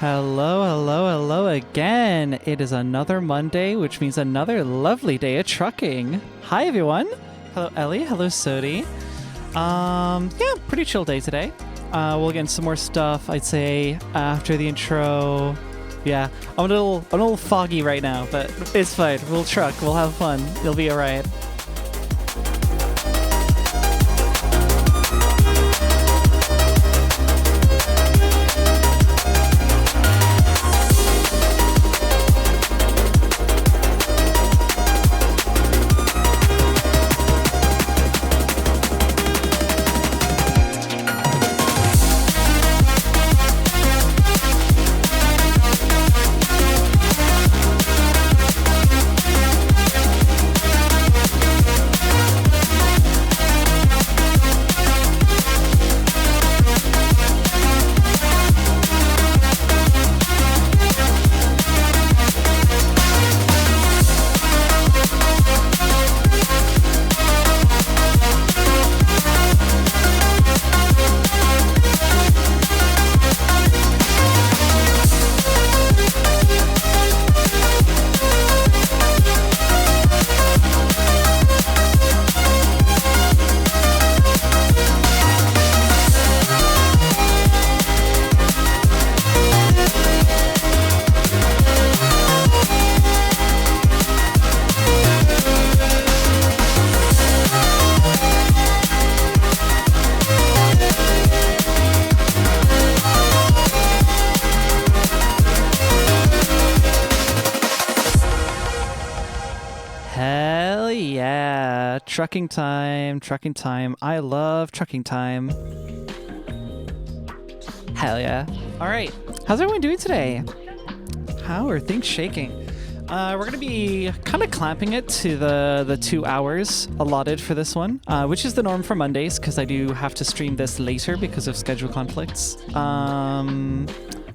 Hello, hello, hello again. It is another Monday, which means another lovely day of trucking. Hi, everyone. Hello, Ellie. Hello, Sodi. Yeah, pretty chill day today. We'll get into some more stuff, I'd say, after the intro. Yeah, I'm a little foggy right now, but it's fine. We'll truck. We'll have fun. It'll be all right. Hell yeah. Trucking time. I love trucking time. Hell yeah. All right. How's everyone doing today? How are things shaking? We're going to be kind of clamping it to the 2 hours allotted for this one, which is the norm for Mondays because I do have to stream this later because of schedule conflicts.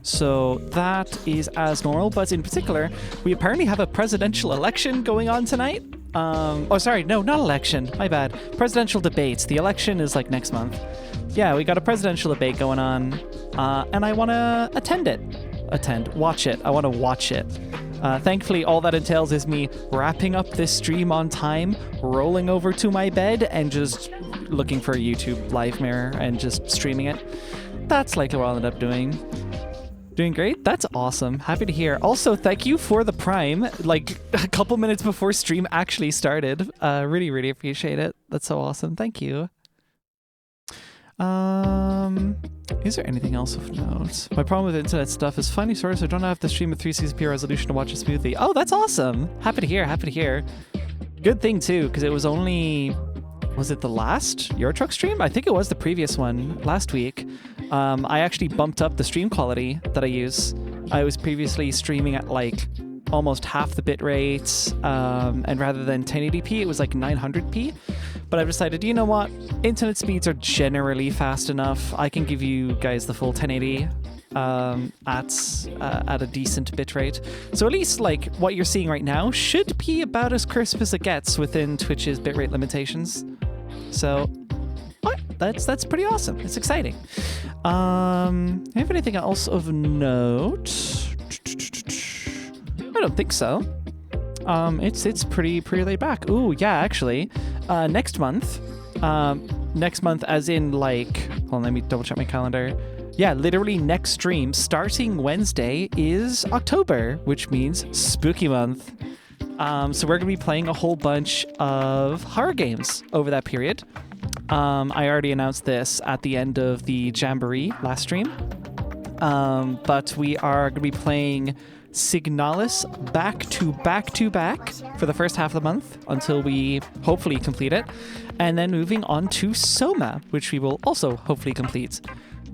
So that is as normal, but in particular, we apparently have a presidential election going on tonight. Oh, sorry, no, not election. My bad. Presidential debates. The election is like next month. Yeah, we got a presidential debate going on, and I want to watch it. I want to watch it. Thankfully, all that entails is me wrapping up this stream on time, rolling over to my bed, and just looking for a YouTube live mirror and just streaming it. That's likely what I'll end up doing. Doing great? That's awesome. Happy to hear. Also, thank you for the Prime, like a couple minutes before stream actually started. Really, really appreciate it. That's so awesome. Thank you. Is there anything else of note? My problem with internet stuff is funny source. I don't have to stream at 360p resolution to watch it smoothly. Oh, that's awesome. Happy to hear. Good thing too, because it was only... Was it the last Euro Truck stream? I think it was the previous one last week. I actually bumped up the stream quality that I use. I was previously streaming at like almost half the bit rate, and rather than 1080p, it was like 900p. But I've decided, you know what? Internet speeds are generally fast enough. I can give you guys the full 1080 at a decent bit rate. So at least like what you're seeing right now should be about as crisp as it gets within Twitch's bitrate limitations. So that's pretty awesome. It's exciting. Have anything else of note? I don't think so. It's pretty laid back. Ooh, yeah, actually. Next month as in like, hold on, let me double check my calendar. Yeah, literally next stream starting Wednesday is October, which means spooky month. So we're going to be playing a whole bunch of horror games over that period. I already announced this at the end of the Jamboree last stream. But we are going to be playing Signalis back to back for the first half of the month until we hopefully complete it. And then moving on to Soma, which we will also hopefully complete.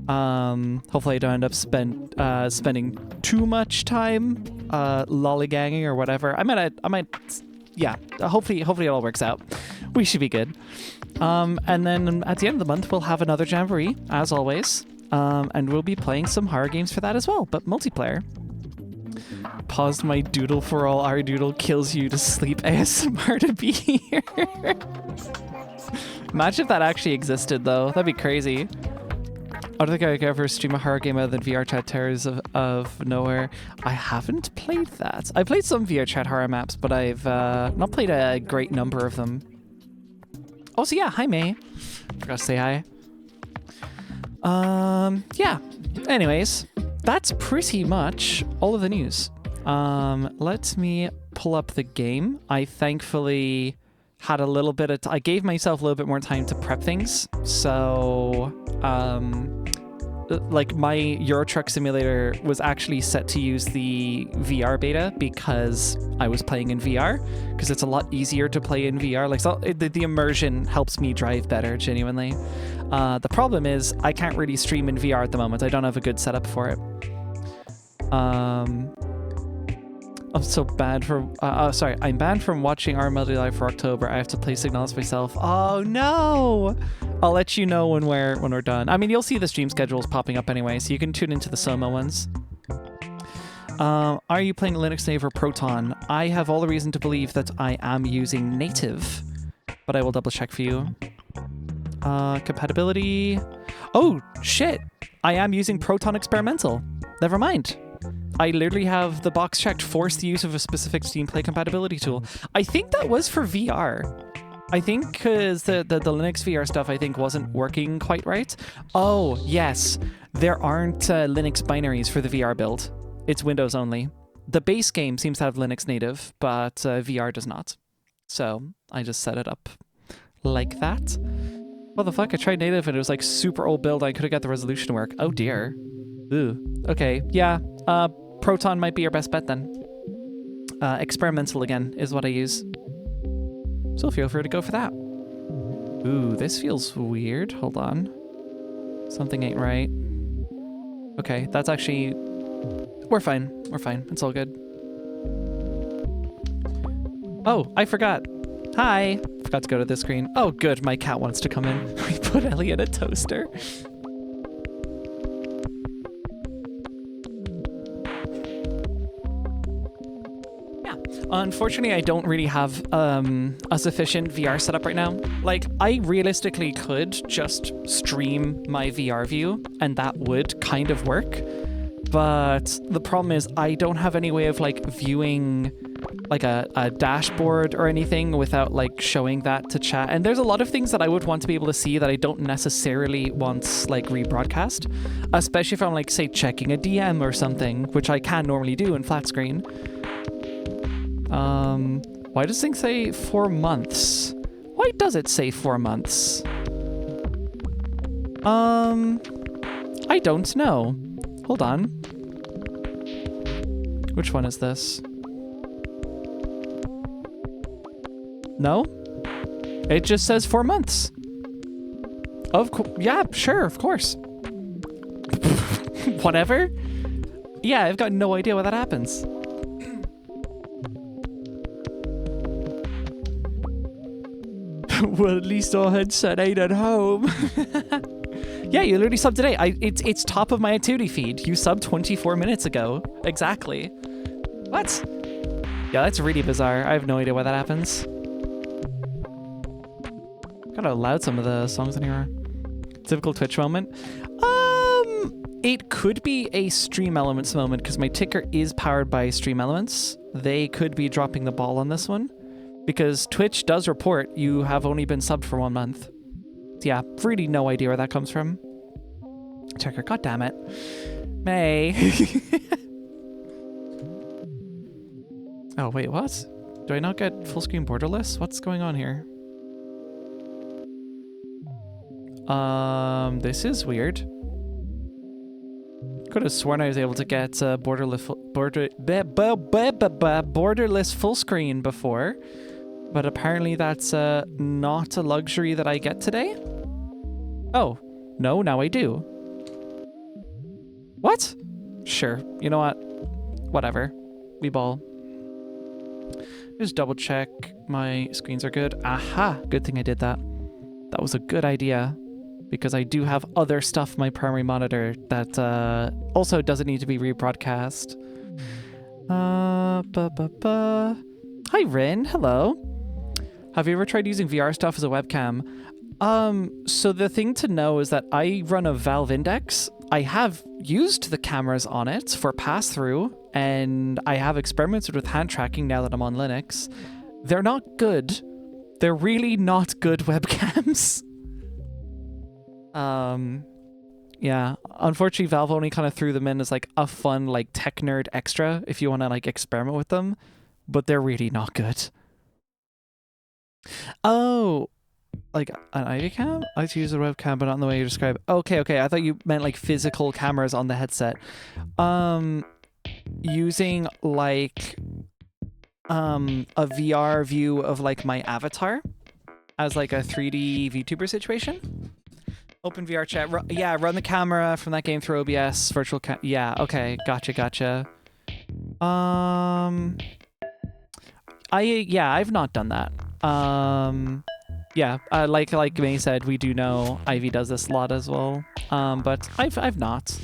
Hopefully I don't end up spending too much time lollygagging or whatever. I might yeah, hopefully it all works out. We should be good. And then at the end of the month we'll have another Jamboree as always, and we'll be playing some horror games for that as well, but multiplayer. Paused my doodle for all our doodle kills you to sleep ASMR to be here. Imagine if that actually existed though. That'd be crazy. I don't think I could ever stream a horror game other than VR chat Terrors of Nowhere. I haven't played that. I played some VR chat horror maps, but I've not played a great number of them. Oh, so yeah, hi May. Forgot to say hi. Yeah. Anyways, that's pretty much all of the news. Let me pull up the game. I thankfully had a little bit of I gave myself a little bit more time to prep things. So, like my Euro Truck Simulator was actually set to use the VR beta because I was playing in VR, because it's a lot easier to play in VR. Like, so the immersion helps me drive better, genuinely. The problem is I can't really stream in VR at the moment. I don't have a good setup for it. I'm so bad for... sorry, I'm banned from watching our Melody Live for October. I have to play Signalis myself. Oh, no! I'll let you know when we're done. I mean, you'll see the stream schedules popping up anyway, so you can tune into the Soma ones. Are you playing Linux Native or Proton? I have all the reason to believe that I am using Native, but I will double check for you. Compatibility... Oh, shit! I am using Proton Experimental. Never mind. I literally have the box checked force the use of a specific Steam Play compatibility tool. I think that was for VR. I think because the Linux VR stuff I think wasn't working quite right. Oh, yes. There aren't Linux binaries for the VR build. It's Windows only. The base game seems to have Linux native, but VR does not. So I just set it up like that. What the fuck? I tried native and it was like super old build. I could have got the resolution to work. Oh dear. Ooh. Okay. Yeah. Proton might be your best bet then. Experimental again is what I use. So feel free to go for that. Ooh, this feels weird. Hold on. Something ain't right. Okay, that's actually... We're fine. We're fine. It's all good. Oh, I forgot. Hi. Forgot to go to this screen. Oh, good. My cat wants to come in. We put Ellie in a toaster. Unfortunately, I don't really have a sufficient VR setup right now. Like, I realistically could just stream my VR view, and that would kind of work. But the problem is I don't have any way of, like, viewing, like, a dashboard or anything without, like, showing that to chat. And there's a lot of things that I would want to be able to see that I don't necessarily want, like, rebroadcast. Especially if I'm, like, say, checking a DM or something, which I can normally do in flat screen. Why does thing say 4 months? Why does it say 4 months? I don't know. Hold on. Which one is this? No? It just says 4 months. Yeah, sure, of course. Whatever. Yeah, I've got no idea why that happens. Well, at least our headset ain't at home. Yeah, you literally subbed today. It's top of my activity feed. You subbed 24 minutes ago. Exactly. What? Yeah, that's really bizarre. I have no idea why that happens. Got how loud some of the songs in here are. Typical Twitch moment. It could be a Stream Elements moment because my ticker is powered by Stream Elements. They could be dropping the ball on this one. Because Twitch does report you have only been subbed for 1 month. Yeah, really no idea where that comes from. Checker, god damn it. May. Oh, wait, what? Do I not get full screen borderless? What's going on here? This is weird. Could have sworn I was able to get borderless full screen before. But apparently that's not a luxury that I get today. Oh, no, now I do. What? Sure. You know what? Whatever. We ball. Just double check my screens are good. Aha! Good thing I did that. That was a good idea. Because I do have other stuff on my primary monitor that also doesn't need to be rebroadcast. Hi, Rin. Hello. Have you ever tried using VR stuff as a webcam? So the thing to know is that I run a Valve Index. I have used the cameras on it for pass-through, and I have experimented with hand tracking now that I'm on Linux. They're not good. They're really not good webcams. Yeah, unfortunately Valve only kind of threw them in as like a fun like tech nerd extra if you want to like experiment with them, but they're really not good. Oh, like an Ivy cam? I like to use a webcam, but not in the way you describe. Okay, okay. I thought you meant like physical cameras on the headset. Using like a VR view of like my avatar as like a 3D VTuber situation. Open VR chat. Yeah, run the camera from that game through OBS virtual cam. Yeah, okay, gotcha. I've not done that. Yeah, like May said, we do know Ivy does this a lot as well. But I've not.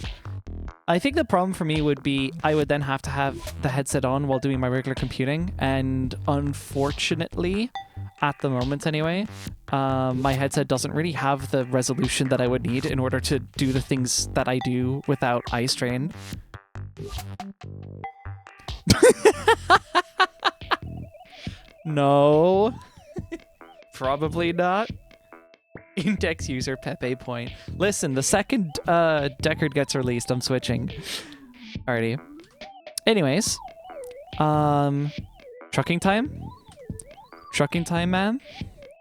I think the problem for me would be I would then have to have the headset on while doing my regular computing, and unfortunately, at the moment anyway, my headset doesn't really have the resolution that I would need in order to do the things that I do without eye strain. No. Probably not. Index user Pepe point. Listen, the second Deckard gets released, I'm switching. Alrighty. Anyways. Trucking time? Trucking time, man?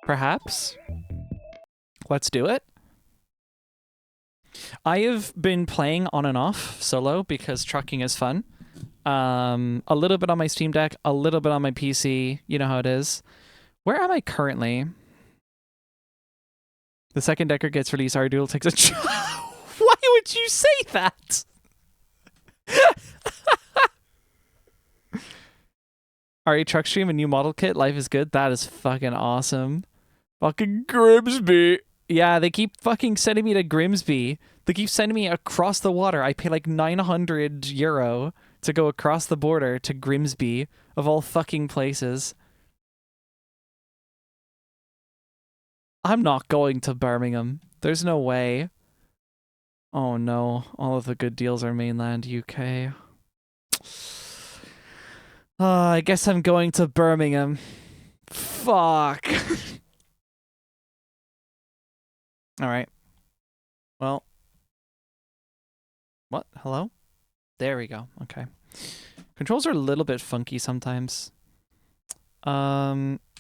Perhaps? Let's do it. I have been playing on and off solo because trucking is fun. A little bit on my Steam Deck, a little bit on my PC. You know how it is. Where am I currently? The second Deckard gets released, our duel takes a... Why would you say that? RE Truck Stream, a new model kit. Life is good. That is fucking awesome. Fucking Grimsby. Yeah, they keep fucking sending me to Grimsby. They keep sending me across the water. I pay like 900 euro to go across the border to Grimsby, of all fucking places. I'm not going to Birmingham. There's no way. Oh no, all of the good deals are mainland UK. I guess I'm going to Birmingham. Fuck. Alright. Well. What? Hello? There we go. Okay. Controls are a little bit funky sometimes.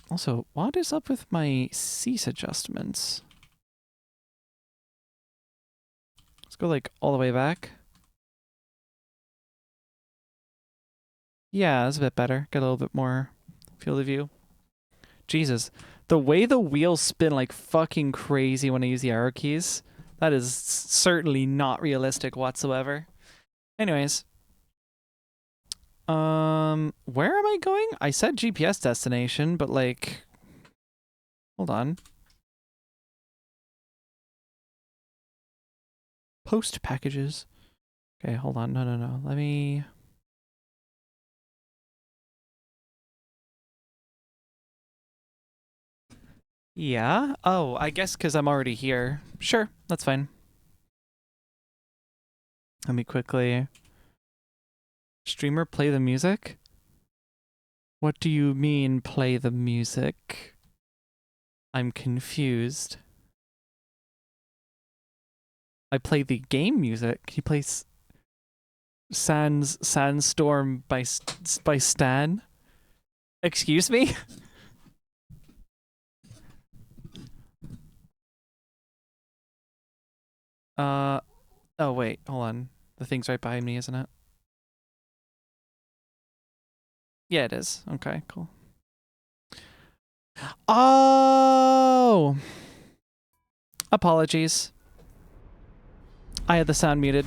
Also, what is up with my cease adjustments? Let's go like all the way back. Yeah, that's a bit better. Get a little bit more field of view. Jesus. The way the wheels spin like fucking crazy when I use the arrow keys, that is certainly not realistic whatsoever. Anyways. Where am I going? I said GPS destination, but like... Hold on. Post packages. Okay, hold on. No. Let me... Yeah? Oh, I guess because I'm already here. Sure, that's fine. Let me quickly... Streamer, play the music? What do you mean, play the music? I'm confused. I play the game music. He plays Sandstorm by Stan. Excuse me? Oh wait, hold on. The thing's right behind me, isn't it? Yeah, it is. Okay, cool. Oh! Apologies. I had the sound muted.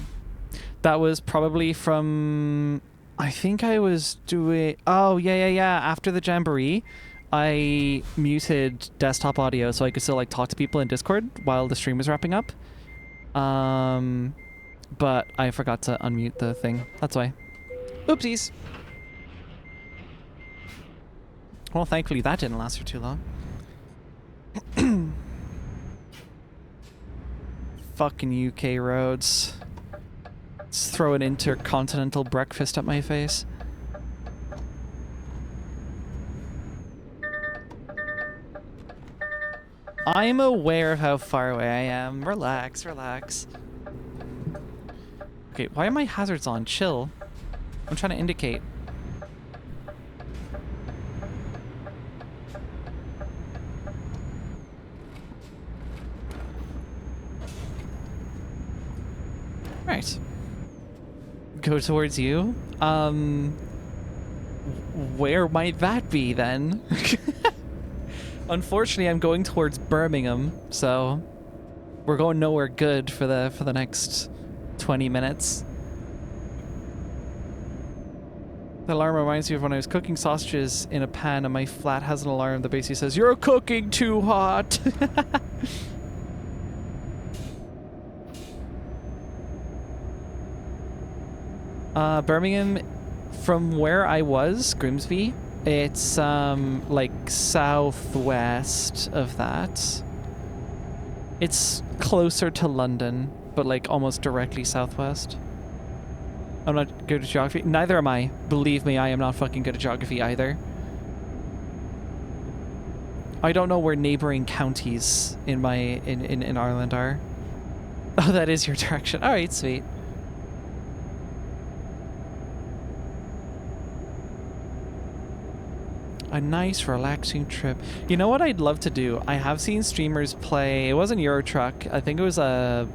That was probably from... I think I was doing... Oh, yeah. After the Jamboree, I muted desktop audio so I could still like talk to people in Discord while the stream was wrapping up. But I forgot to unmute the thing. That's why. Oopsies. Well, thankfully that didn't last for too long. fucking UK roads. Let's throw an intercontinental breakfast at my face. I'm aware of how far away I am. Relax, relax. Okay, why are my hazards on? Chill. I'm trying to indicate. Right. Go towards you? Where might that be then? Unfortunately, I'm going towards Birmingham, so we're going nowhere good for the next 20 minutes. The alarm reminds me of when I was cooking sausages in a pan and my flat has an alarm that basically says, "You're cooking too hot." Birmingham, from where I was, Grimsby, it's like southwest of that. It's closer to London, but like almost directly southwest. I'm not good at geography. Neither am I. Believe me, I am not fucking good at geography either. I don't know where neighboring counties in Ireland are. Oh, that is your direction. All right, sweet. A nice, relaxing trip. You know what I'd love to do? I have seen streamers play. It wasn't Euro Truck. I think it was a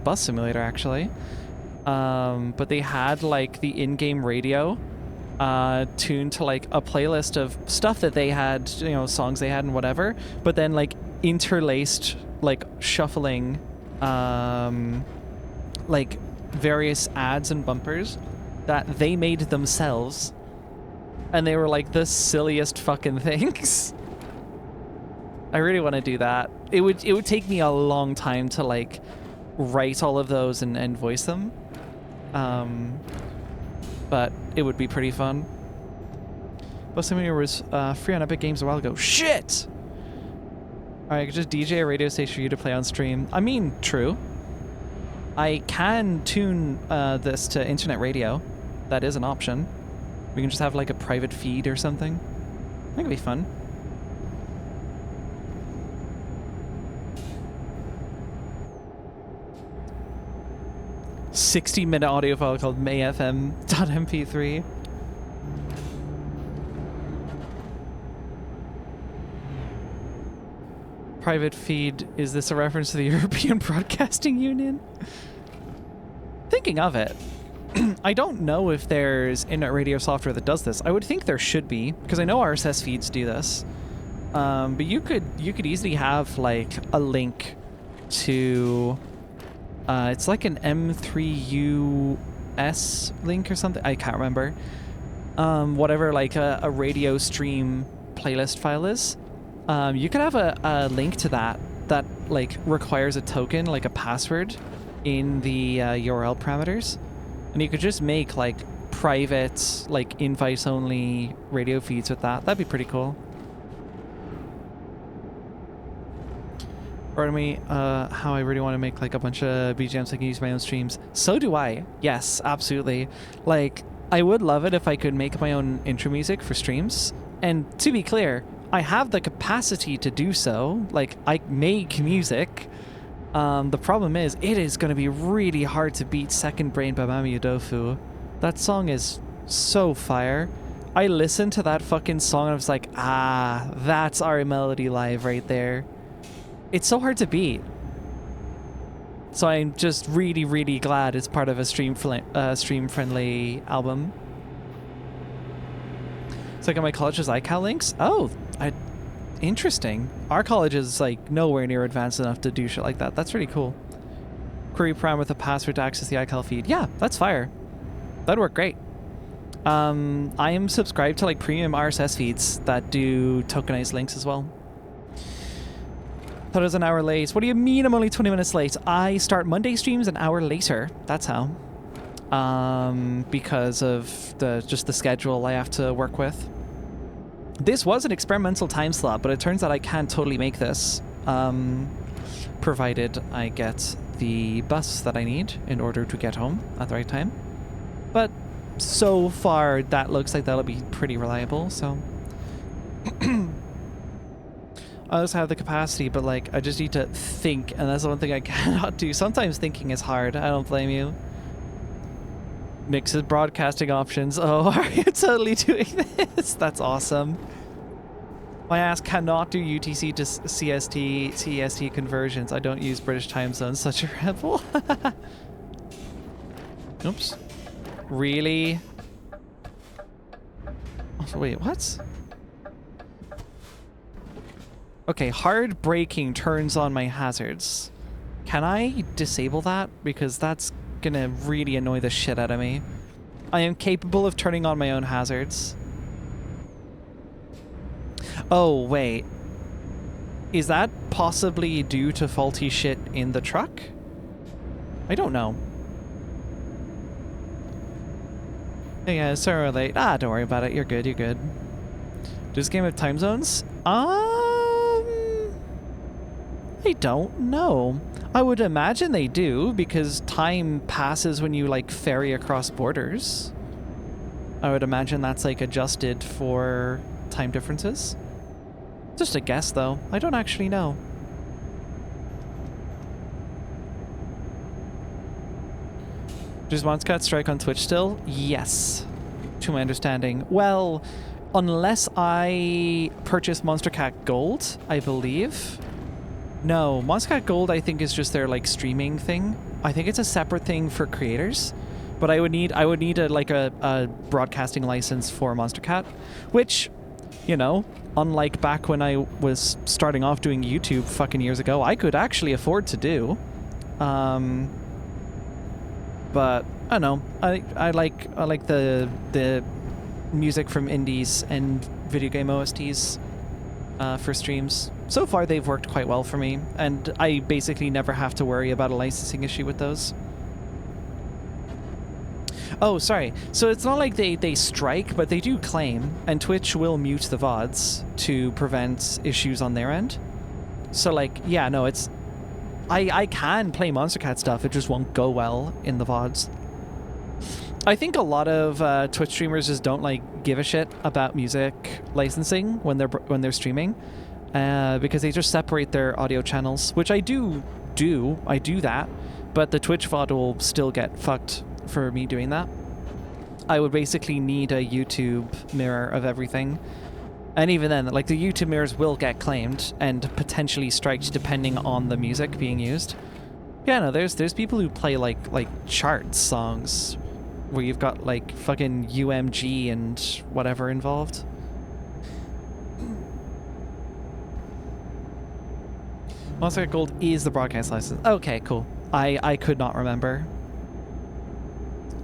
bus simulator actually. But they had like the in-game radio tuned to like a playlist of stuff that they had, you know, songs they had and whatever. But then like interlaced, like shuffling, like various ads and bumpers that they made themselves. And they were like the silliest fucking things. I really want to do that. It would take me a long time to like write all of those and voice them. But it would be pretty fun. Bus Simulator was free on Epic Games a while ago. Shit! Alright, I could just DJ a radio station for you to play on stream. I mean, true. I can tune this to internet radio. That is an option. We can just have like a private feed or something. That could be fun. "60-minute audio file called mayfm.mp3. Private feed, is this a reference to the European Broadcasting Union? Thinking of it. I don't know if there's internet radio software that does this. I would think there should be, because I know RSS feeds do this. But you could easily have like a link to it's like an M3US link or something. I can't remember. Whatever like a radio stream playlist file is. You could have a link to that like requires a token, like a password in the URL parameters. And you could just make like private, like invite only radio feeds with that. That'd be pretty cool. Pardon me, how I really want to make like a bunch of BGMs I can use my own streams. So do I. Yes, absolutely. Like, I would love it if I could make my own intro music for streams. And to be clear, I have the capacity to do so. Like, I make music. The problem is, it is going to be really hard to beat Second Brain by Mameyudoufu. That song is so fire. I listened to that fucking song and I was like, ah, that's our melody live right there. It's so hard to beat. So I'm just really, really glad it's part of a stream-friendly album. It's like on my college's iCal links. Oh, interesting. Our college is like nowhere near advanced enough to do shit like that. That's really cool. Query Prime with a password to access the iCal feed. Yeah, that's fire. That'd work great. I am subscribed to like premium RSS feeds that do tokenized links as well. Thought it was an hour late. What do you mean I'm only 20 minutes late? I start Monday streams an hour later. That's how. Because of just the schedule I have to work with. This was an experimental time slot, but it turns out I can totally make this, provided I get the bus that I need in order to get home at the right time. But so far, that looks like that'll be pretty reliable, so... I also have the capacity, but like, I just need to think, and that's the one thing I cannot do. Sometimes thinking is hard. I don't blame you. Mixes broadcasting options. Oh, are you totally doing this? That's awesome. My ass cannot do UTC to CST, CST conversions. I don't use British time zones. Such a rebel. Oops. Really? Oh, wait, what? Okay, hard braking turns on my hazards. Can I disable that? Because that's gonna really annoy the shit out of me. I am capable of turning on my own hazards. Oh, wait. Is that possibly due to faulty shit in the truck? I don't know. Yeah, sorry late. Ah, don't worry about it. You're good, you're good. Does game have time zones? I don't know. I would imagine they do, because time passes when you, like, ferry across borders. I would imagine that's, like, adjusted for time differences. Just a guess, though. I don't actually know. Does Monster Cat strike on Twitch still? Yes, to my understanding. Well, unless I purchase Monster Cat Gold, I believe. No, Monster Cat Gold I think is just their like streaming thing. I think it's a separate thing for creators. But I would need a broadcasting license for Monster Cat, which, you know, unlike back when I was starting off doing YouTube fucking years ago, I could actually afford to do. But I don't know. I like the music from indies and video game OSTs for streams. So far they've worked quite well for me, and I basically never have to worry about a licensing issue with those. Oh, sorry. So it's not like they strike, but they do claim, and Twitch will mute the VODs to prevent issues on their end. So like, yeah, no, it's... I can play Monster Cat stuff, it just won't go well in the VODs. I think a lot of Twitch streamers just don't like give a shit about music licensing when they're streaming, because they just separate their audio channels, which I do that, but the Twitch VOD will still get fucked for me doing that. I would basically need a YouTube mirror of everything. And even then, like, the YouTube mirrors will get claimed and potentially striked depending on the music being used. Yeah, no, there's people who play like chart songs where you've got like fucking UMG and whatever involved. Monster Cat Gold is the broadcast license. Okay, cool. I could not remember.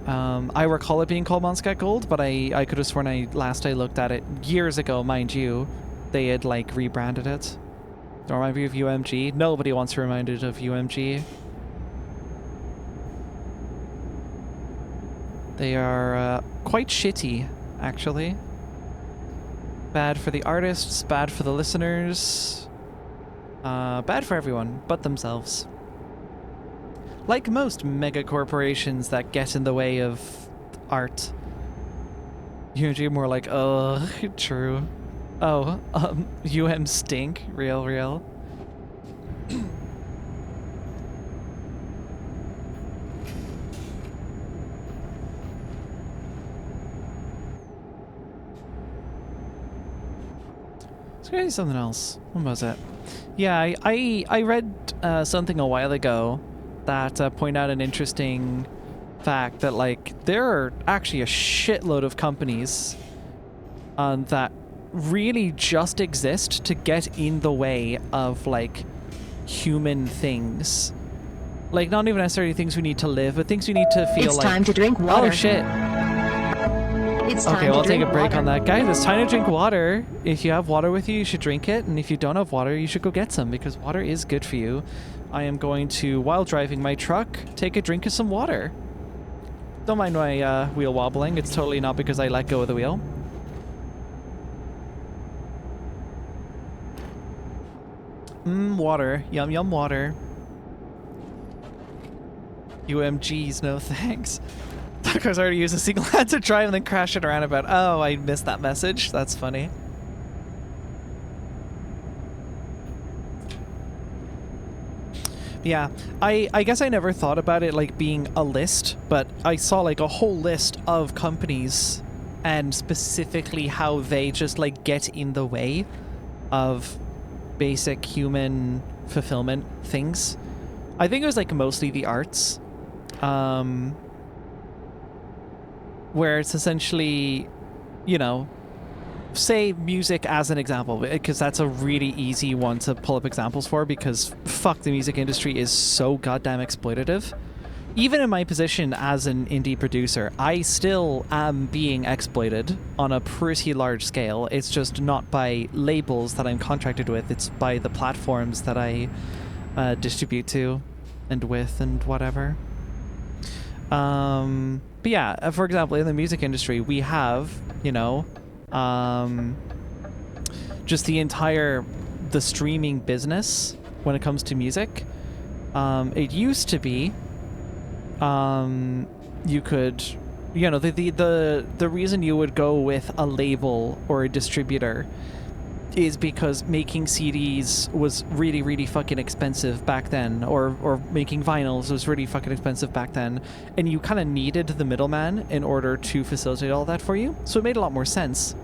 I recall it being called Monster Cat Gold, but I could have sworn I looked at it years ago, mind you, they had like rebranded it. Don't remind me of UMG. Nobody wants to be reminded of UMG. They are quite shitty, actually. Bad for the artists, bad for the listeners, bad for everyone but themselves. Like most mega corporations that get in the way of art. UMG more like, oh, true. Oh, UM stink. Real. Let's go do something else. What was it? Yeah, I read something a while ago that point out an interesting fact that, like, there are actually a shitload of companies that really just exist to get in the way of, like, human things. Like, not even necessarily things we need to live, but things we need to feel It's like... time to drink water. Oh, shit. It's time Okay, to well, I'll take drink a break water. on that. Guys, it's time to drink water. If you have water with you, you should drink it. And if you don't have water, you should go get some, because water is good for you. I am going to, while driving my truck, take a drink of some water. Don't mind my wheel wobbling. It's totally not because I let go of the wheel. Water. Yum, yum, water. UMGs, no thanks. That car's already used a single-handed drive and then crash it around about. Oh, I missed that message. That's funny. Yeah, I guess I never thought about it like being a list, but I saw like a whole list of companies and specifically how they just like get in the way of basic human fulfillment things. I think it was like mostly the arts, where it's essentially, you know, say music as an example, because that's a really easy one to pull up examples for, because fuck, the music industry is so goddamn exploitative. Even in my position as an indie producer, I still am being exploited on a pretty large scale. It's just not by labels that I'm contracted with, it's by the platforms that I distribute to and with and whatever. But yeah, for example, in the music industry, we have, you know, just the streaming business when it comes to music. It used to be, you could, you know, the reason you would go with a label or a distributor is because making CDs was really, really fucking expensive back then, or making vinyls was really fucking expensive back then, and you kind of needed the middleman in order to facilitate all that for you. So it made a lot more sense.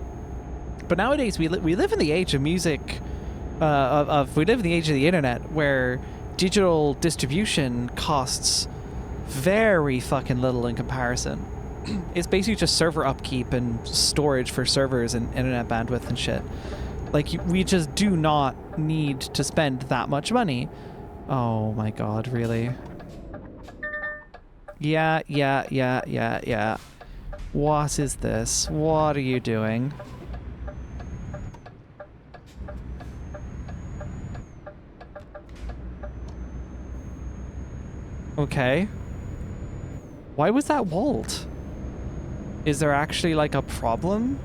But nowadays we live in the age of music, we live in the age of the internet, where digital distribution costs very fucking little in comparison. It's basically just server upkeep and storage for servers and internet bandwidth and shit. Like, we just do not need to spend that much money. Oh my god, really? Yeah. What is this? What are you doing? Okay. Why was that walled? Is there actually, like, a problem?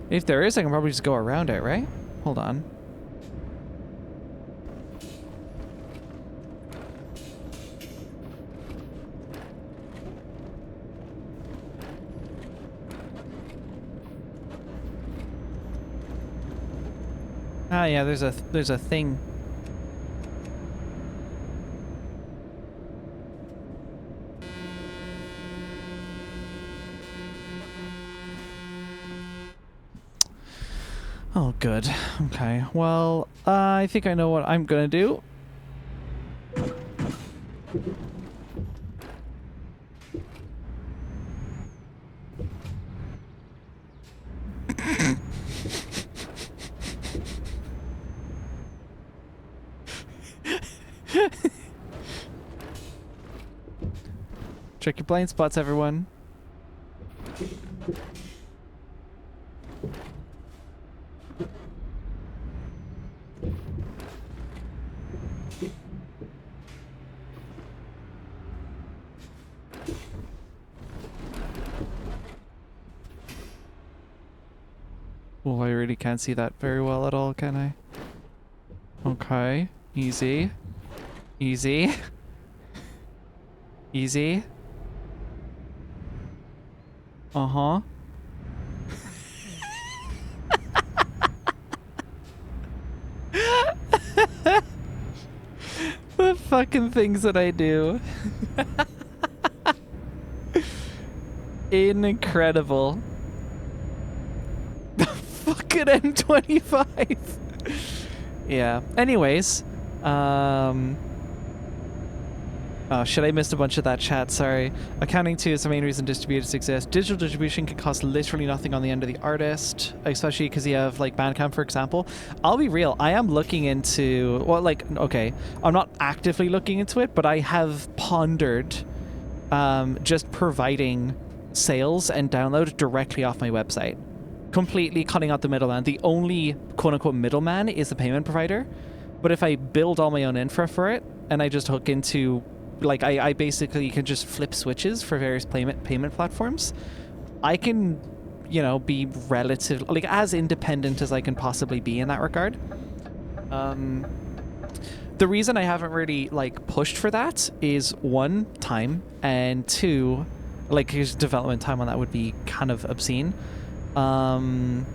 If there is, I can probably just go around it, right? Hold on. Ah, yeah, there's a thing. Oh, good. Okay. Well, I think I know what I'm gonna do. Check your blind spots, everyone. Oh, I really can't see that very well at all, can I? Okay. Easy. Easy. Easy. Uh-huh. The fucking things that I do. Incredible. Fucking M25. Yeah. Anyways, oh shit, I missed a bunch of that chat, sorry. Accounting too is the main reason distributors exist. Digital distribution can cost literally nothing on the end of the artist, especially because you have like Bandcamp, for example. I'll be real, I am looking into, well, like, okay, I'm not actively looking into it, but I have pondered just providing sales and download directly off my website. Completely cutting out the middleman. The only quote-unquote middleman is the payment provider. But if I build all my own infra for it, and I just hook into, like, I basically can just flip switches for various payment platforms, I can, you know, be relative, like, as independent as I can possibly be in that regard. the reason I haven't really like pushed for that is one, time, and two, like his development time on that would be kind of obscene. And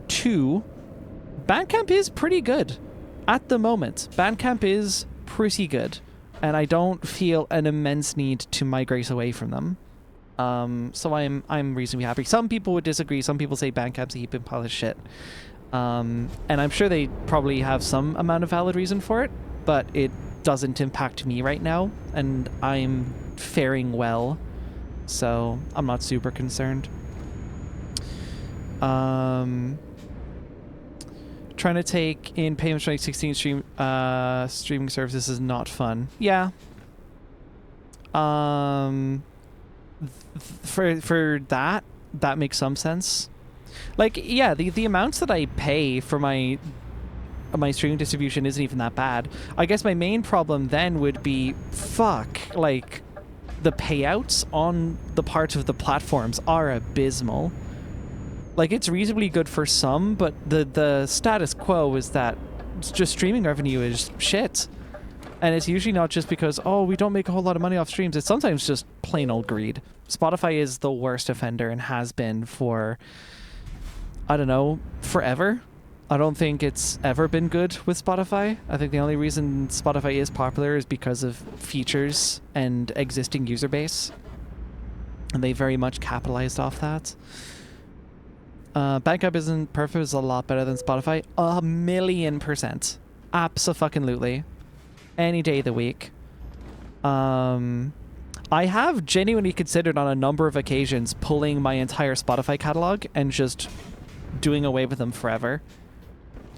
two, Bandcamp is pretty good at the moment. Bandcamp is pretty good, and I don't feel an immense need to migrate away from them. So I'm reasonably happy. Some people would disagree. Some people say Bandcamp's a heaping pile of shit. And I'm sure they probably have some amount of valid reason for it, but it doesn't impact me right now, and I'm faring well, so I'm not super concerned. Trying to take in payments from 16 streaming services is not fun. Yeah. For that makes some sense. Like, yeah, the amounts that I pay for my streaming distribution isn't even that bad. I guess my main problem then would be, like, the payouts on the part of the platforms are abysmal. Like, it's reasonably good for some, but the status quo is that just streaming revenue is shit. And it's usually not just because, oh, we don't make a whole lot of money off streams. It's sometimes just plain old greed. Spotify is the worst offender and has been for, I don't know, forever. I don't think it's ever been good with Spotify. I think the only reason Spotify is popular is because of features and existing user base. And they very much capitalized off that. Bandcamp isn't perfect. It's a lot better than Spotify. 1,000,000%. Abso-fucking-lutely. Any day of the week. I have genuinely considered on a number of occasions pulling my entire Spotify catalog and just doing away with them forever.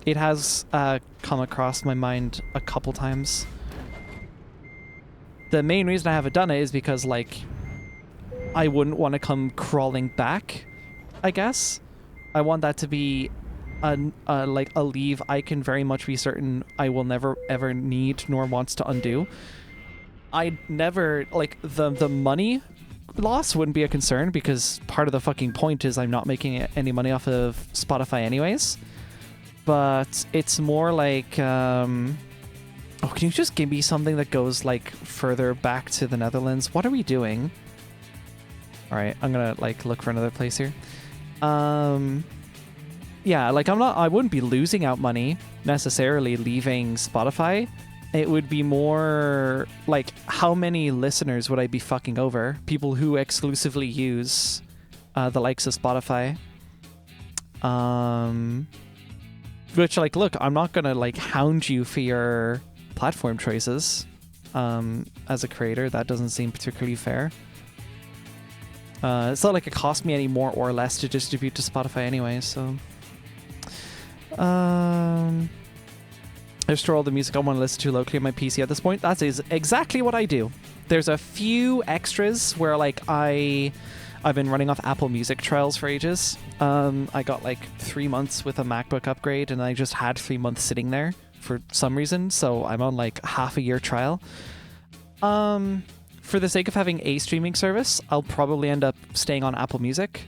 It has come across my mind a couple times. The main reason I haven't done it is because, like, I wouldn't want to come crawling back, I guess. I want that to be like a leave I can very much be certain I will never ever need nor wants to undo. I'd never, like, the money loss wouldn't be a concern because part of the fucking point is I'm not making any money off of Spotify anyways. But it's more like, oh, can you just give me something that goes, like, further back to the Netherlands? What are we doing? All right, I'm gonna, like, look for another place here. Yeah, like, I wouldn't be losing out money necessarily leaving Spotify. It would be more like, how many listeners would I be fucking over? People who exclusively use the likes of Spotify. Which, like, look, I'm not gonna, like, hound you for your platform choices as a creator. That doesn't seem particularly fair. It's not like it costs me any more or less to distribute to Spotify anyway, so... I store all the music I want to listen to locally on my PC at this point. That is exactly what I do. There's a few extras where, like, I've been running off Apple Music trials for ages. I got, like, 3 months with a MacBook upgrade, and I just had 3 months sitting there for some reason, so I'm on, like, half a year trial. For the sake of having a streaming service, I'll probably end up staying on Apple Music.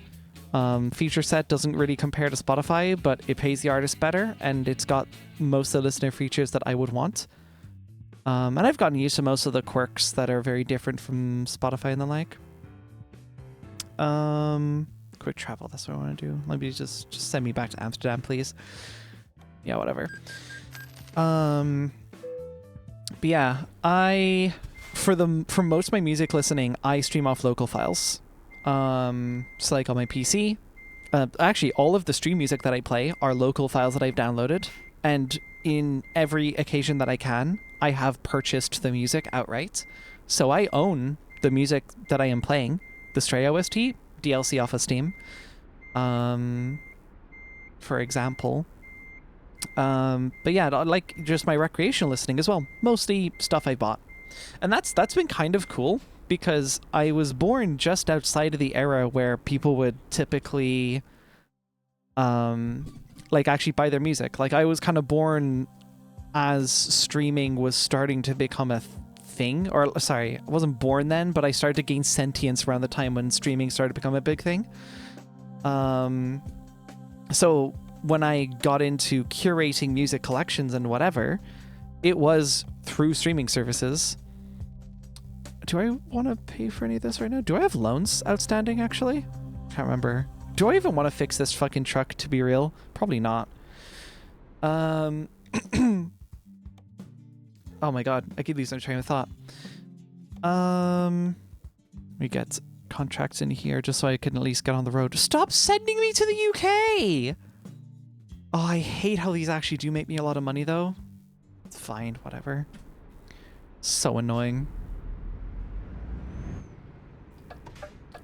Feature set doesn't really compare to Spotify, but it pays the artist better, and it's got most of the listener features that I would want. And I've gotten used to most of the quirks that are very different from Spotify and the like. Quick travel, that's what I want to do. Let me just send me back to Amsterdam, please. Yeah, whatever. But yeah, for most of my music listening, I stream off local files. So, like, on my PC, actually all of the stream music that I play are local files that I've downloaded, and in every occasion that I can, I have purchased the music outright. So I own the music that I am playing, the Stray OST, DLC off of Steam, for example. But yeah, like, just my recreational listening as well, mostly stuff I bought. And that's been kind of cool, because I was born just outside of the era where people would typically, like, actually buy their music. Like, I was kind of born as streaming was starting to become a thing. Or, sorry, I wasn't born then, but I started to gain sentience around the time when streaming started to become a big thing. So when I got into curating music collections and whatever, it was through streaming services. Do I want to pay for any of this right now? Do I have loans outstanding, actually? Can't remember. Do I even want to fix this fucking truck, to be real? Probably not. Oh my god, I keep losing train of thought. We get contracts in here just so I can at least get on the road. Stop sending me to the UK! Oh, I hate how these actually do make me a lot of money, though. It's fine, whatever. So annoying.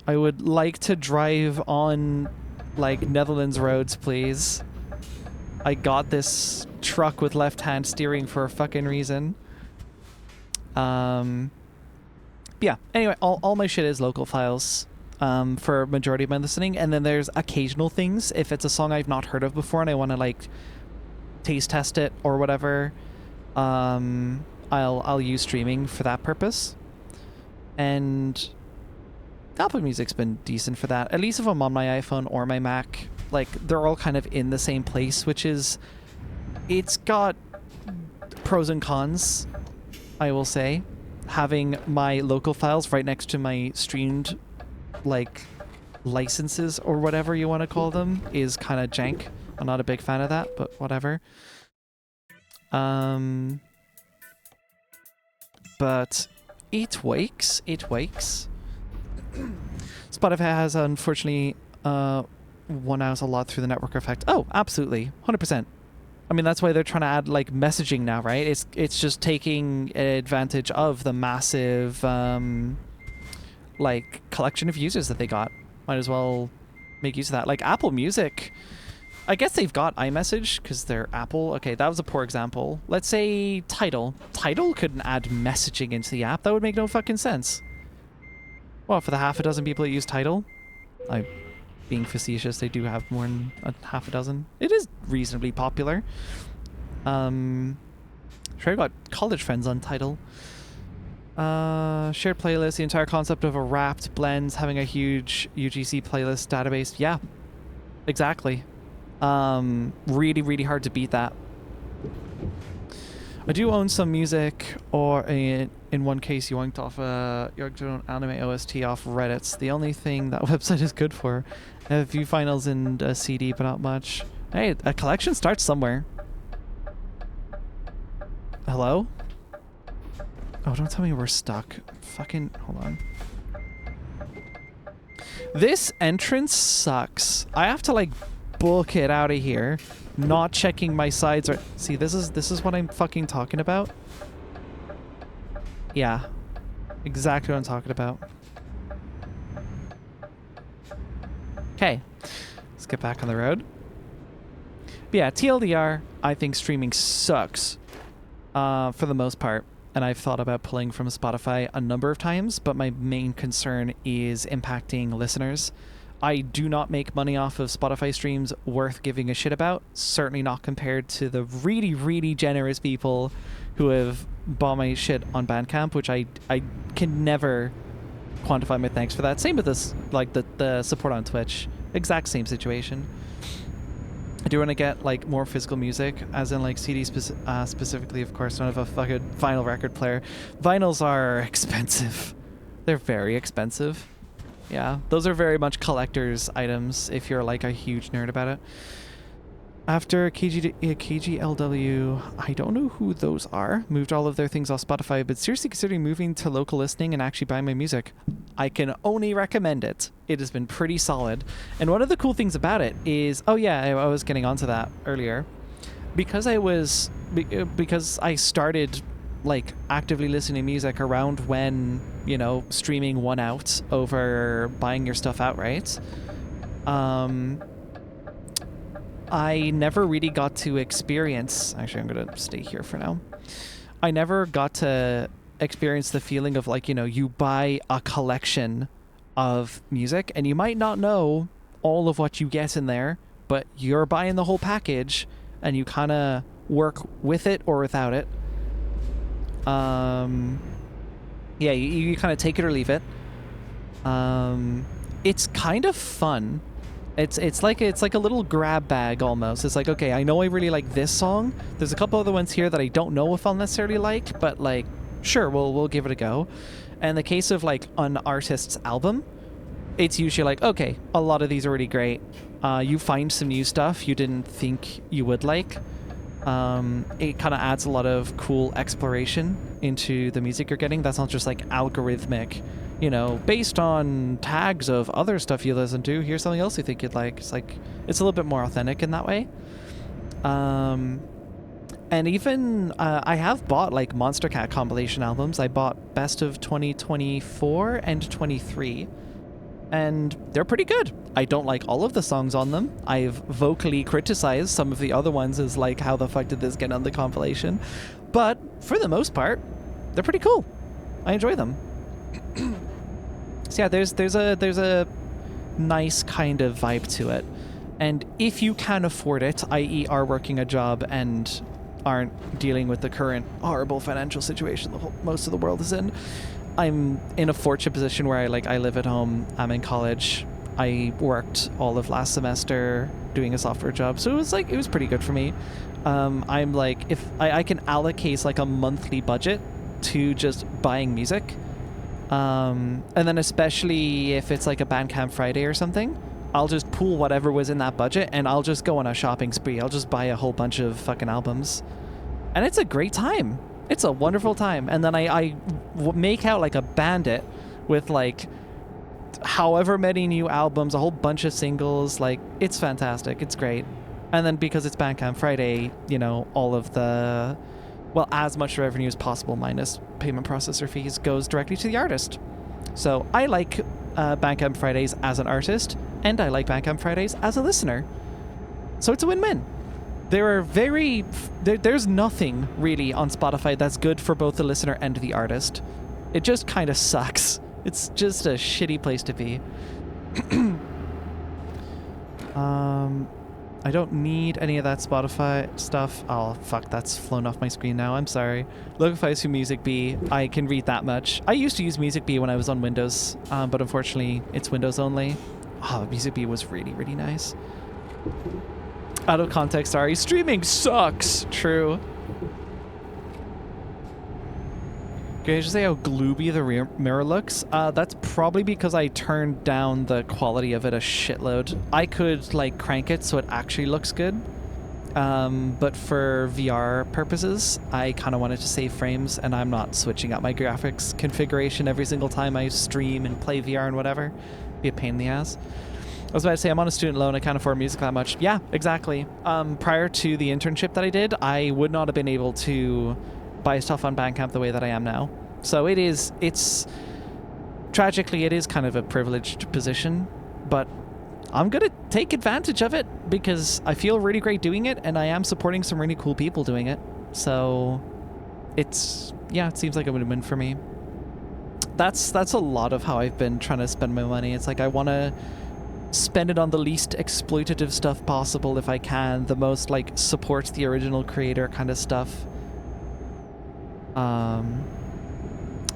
I would like to drive on, like, Netherlands roads, please. I got this truck with left-hand steering for a fucking reason. Yeah, anyway, all my shit is local files for majority of my listening, and then there's occasional things. If it's a song I've not heard of before and I want to, like, taste test it or whatever, I'll use streaming for that purpose. And Apple Music's been decent for that, at least if I'm on my iPhone or my Mac. Like, they're all kind of in the same place, which is, it's got pros and cons, I will say. Having my local files right next to my streamed, like, licenses or whatever you want to call them is kind of jank. I'm not a big fan of that, but whatever. But it wakes. Spotify has, unfortunately, won out a lot through the network effect. Oh, absolutely. 100%. I mean, that's why they're trying to add, like, messaging now, right? It's just taking advantage of the massive, like, collection of users that they got. Might as well make use of that. Like, Apple Music, I guess they've got iMessage because they're Apple. Okay, that was a poor example. Let's say Tidal. Tidal couldn't add messaging into the app. That would make no fucking sense. Well, for the half a dozen people that use Tidal, I'm being facetious, they do have more than a half a dozen. It is reasonably popular. Sure, I've got college friends on Tidal. Shared playlist, the entire concept of a wrapped blends, having a huge UGC playlist database. Yeah, exactly. Really, really hard to beat that. I do own some music, or in one case, you yanked off your own anime OST off Reddit's. The only thing that website is good for. I have a few finals and a CD, but not much. Hey, a collection starts somewhere. Hello? Oh, don't tell me we're stuck. Fucking, hold on. This entrance sucks. I have to, like, book it out of here. Not checking my sides or see, this is what I'm fucking talking about. Yeah, exactly what I'm talking about. Okay, let's get back on the road. But yeah, TLDR, I think streaming sucks for the most part, and I've thought about pulling from Spotify a number of times, but my main concern is impacting listeners. I do not make money off of Spotify streams worth giving a shit about. Certainly not compared to the really, really generous people who have bought my shit on Bandcamp, which I can never quantify my thanks for that. Same with this, like the support on Twitch. Exact same situation. I do want to get, like, more physical music, as in, like, CD specifically, of course. I don't have a fucking vinyl record player. Vinyls are expensive. They're very expensive. Yeah, those are very much collector's items if you're, like, a huge nerd about it. After KGLW, I don't know who those are, moved all of their things off Spotify, but seriously considering moving to local listening and actually buying my music. I can only recommend it. It has been pretty solid. And one of the cool things about it is, oh yeah, I was getting onto that earlier. Because I started, like, actively listening to music around when, you know, streaming won out over buying your stuff outright. I never really got to experience... Actually, I'm going to stay here for now. I never got to experience the feeling of, like, you know, you buy a collection of music and you might not know all of what you get in there, but you're buying the whole package and you kind of work with it or without it. Yeah, you kind of take it or leave it. It's kind of fun. It's like a little grab bag almost. It's like, okay, I know I really like this song. There's a couple other ones here that I don't know if I'll necessarily like, but like, sure, we'll give it a go. And in the case of like an artist's album, it's usually like, okay, a lot of these are really great. You find some new stuff you didn't think you would like. It kind of adds a lot of cool exploration into the music you're getting. That's not just like algorithmic, you know, based on tags of other stuff you listen to, here's something else you think you'd like. It's like, it's a little bit more authentic in that way. And even, I have bought like Monster Cat compilation albums. I bought Best of 2024 and 23, and they're pretty good. I don't like all of the songs on them. I've vocally criticized some of the other ones as like, how the fuck did this get on the compilation? But for the most part, they're pretty cool. I enjoy them. So yeah, there's a nice kind of vibe to it. And if you can afford it, i.e. are working a job and aren't dealing with the current horrible financial situation most of the world is in, I'm in a fortunate position where I live at home, I'm in college, I worked all of last semester doing a software job, so it was pretty good for me. I'm like, if I can allocate like a monthly budget to just buying music, and then especially if it's like a Bandcamp Friday or something, I'll just pool whatever was in that budget and I'll just go on a shopping spree. I'll just buy a whole bunch of fucking albums, and it's a great time. It's a wonderful time. And then I make out like a bandit with like however many new albums, a whole bunch of singles. Like, it's fantastic. It's great. And then because it's Bandcamp Friday, you know, all of the, well, as much revenue as possible minus payment processor fees goes directly to the artist. So I like Bandcamp Fridays as an artist, and I like Bandcamp Fridays as a listener. So it's a win-win. There's nothing really on Spotify that's good for both the listener and the artist. It just kind of sucks. It's just a shitty place to be. I don't need any of that Spotify stuff. Oh, fuck, that's flown off my screen now. I'm sorry. Locify to Music Bee. I can read that much. I used to use Music Bee when I was on Windows, but unfortunately, it's Windows only. Oh, Music Bee was really, really nice. Out of context, sorry. Streaming sucks. True. Can I just say how glooby the rear mirror looks? That's probably because I turned down the quality of it a shitload. I could like crank it so it actually looks good. But for VR purposes, I kind of wanted to save frames, and I'm not switching up my graphics configuration every single time I stream and play VR and whatever. Be a pain in the ass. I was about to say, I'm on a student loan, I can't afford music that much. Yeah, exactly. Prior to the internship that I did, I would not have been able to buy stuff on Bandcamp the way that I am now. So it's tragically, it is kind of a privileged position, but I'm going to take advantage of it because I feel really great doing it, and I am supporting some really cool people doing it. So it seems like a win-win for me. That's a lot of how I've been trying to spend my money. It's like I want to spend it on the least exploitative stuff possible if I can, the most like support the original creator kind of stuff.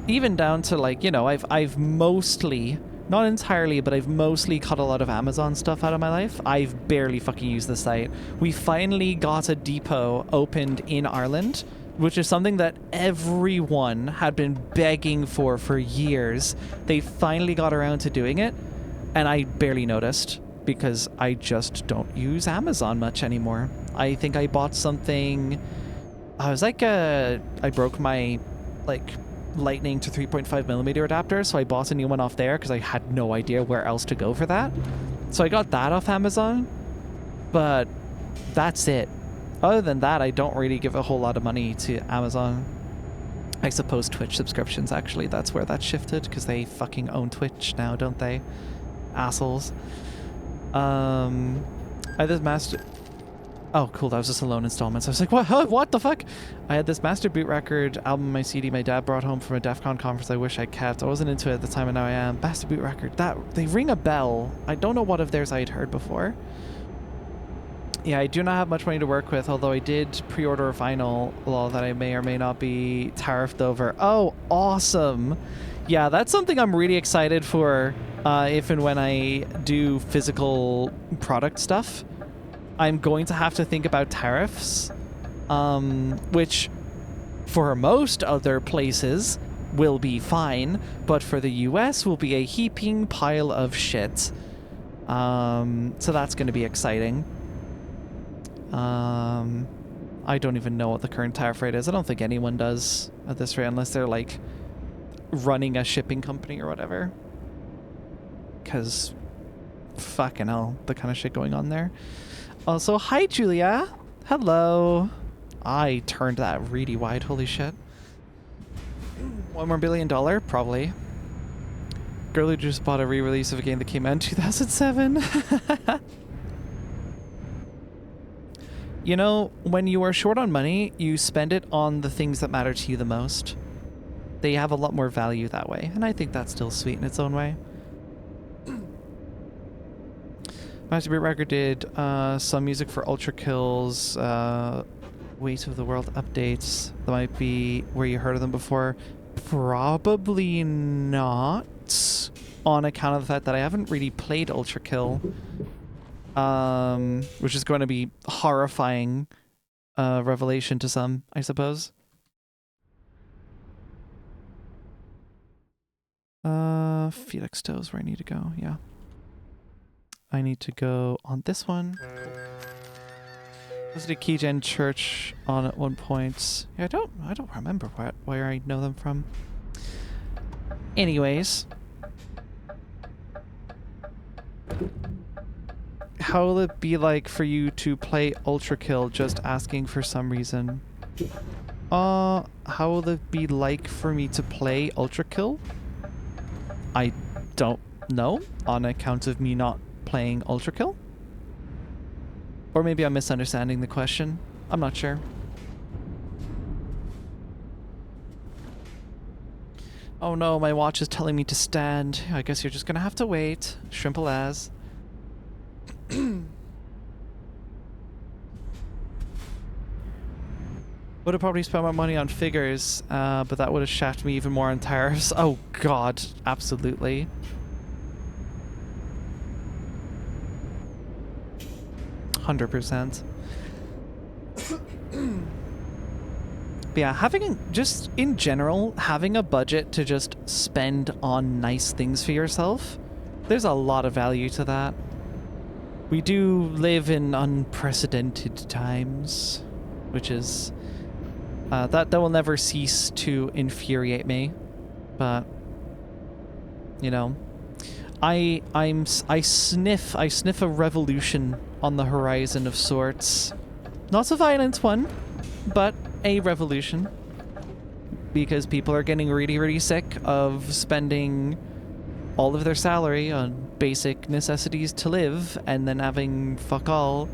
Even down to like, you know, I've mostly, not entirely, but I've mostly cut a lot of Amazon stuff out of my life. I've barely fucking used the site. We finally got a depot opened in Ireland, which is something that everyone had been begging for years. They finally got around to doing it, and I barely noticed because I just don't use Amazon much anymore. I think I bought something, I was like, I broke my like lightning to 3.5mm adapter, so I bought a new one off there because I had no idea where else to go for that. So I got that off Amazon, but that's it. Other than that, I don't really give a whole lot of money to Amazon. I suppose Twitch subscriptions, actually, that's where that shifted, because they fucking own Twitch now, don't they? Assholes. I had this master... Oh, cool, that was just a loan installment. So I was like, what the fuck? I had this Master Boot Record album, my CD, my dad brought home from a DEF CON conference I wish I kept. I wasn't into it at the time, and now I am. Master Boot Record, they ring a bell. I don't know what of theirs I had heard before. Yeah, I do not have much money to work with, although I did pre-order a vinyl that I may or may not be tariffed over. Oh, awesome. Yeah, that's something I'm really excited for if and when I do physical product stuff, I'm going to have to think about tariffs, which for most other places will be fine, but for the US will be a heaping pile of shit. So that's going to be exciting. I don't even know what the current tariff rate is. I don't think anyone does at this rate unless they're like running a shipping company or whatever. Because fucking hell, the kind of shit going on there. Also, hi Julia. Hello. I turned that really wide. Holy shit. $1 more billion? Probably. Girl who just bought a re-release of a game that came out in 2007. You know, when you are short on money, you spend it on the things that matter to you the most. They have a lot more value that way, and I think that's still sweet in its own way. Master Beat Record did some music for Ultra Kills, Weight of the World updates. That might be where you heard of them before. Probably not, on account of the fact that I haven't really played Ultra Kill. Which is going to be horrifying revelation to some, I suppose. Felix Toes where I need to go, yeah. I need to go on this one. Visited Keygen Church on at one point. Yeah, I don't remember where I know them from. Anyways. How will it be like for you to play Ultra Kill just asking for some reason? How will it be like for me to play Ultra Kill? I don't know, on account of me not playing Ultra Kill. Or maybe I'm misunderstanding the question. I'm not sure. Oh no, my watch is telling me to stand. I guess you're just gonna have to wait. Shrimple as. Would have probably spent my money on figures, but that would have shafted me even more on tariffs. Oh god, absolutely. %. But yeah, just in general, having a budget to just spend on nice things for yourself, there's a lot of value to that. We do live in unprecedented times, which is that will never cease to infuriate me. But you know, I sniff a revolution on the horizon of sorts. Not a violent one, but a revolution. Because people are getting really, really sick of spending all of their salary on basic necessities to live and then having fuck all.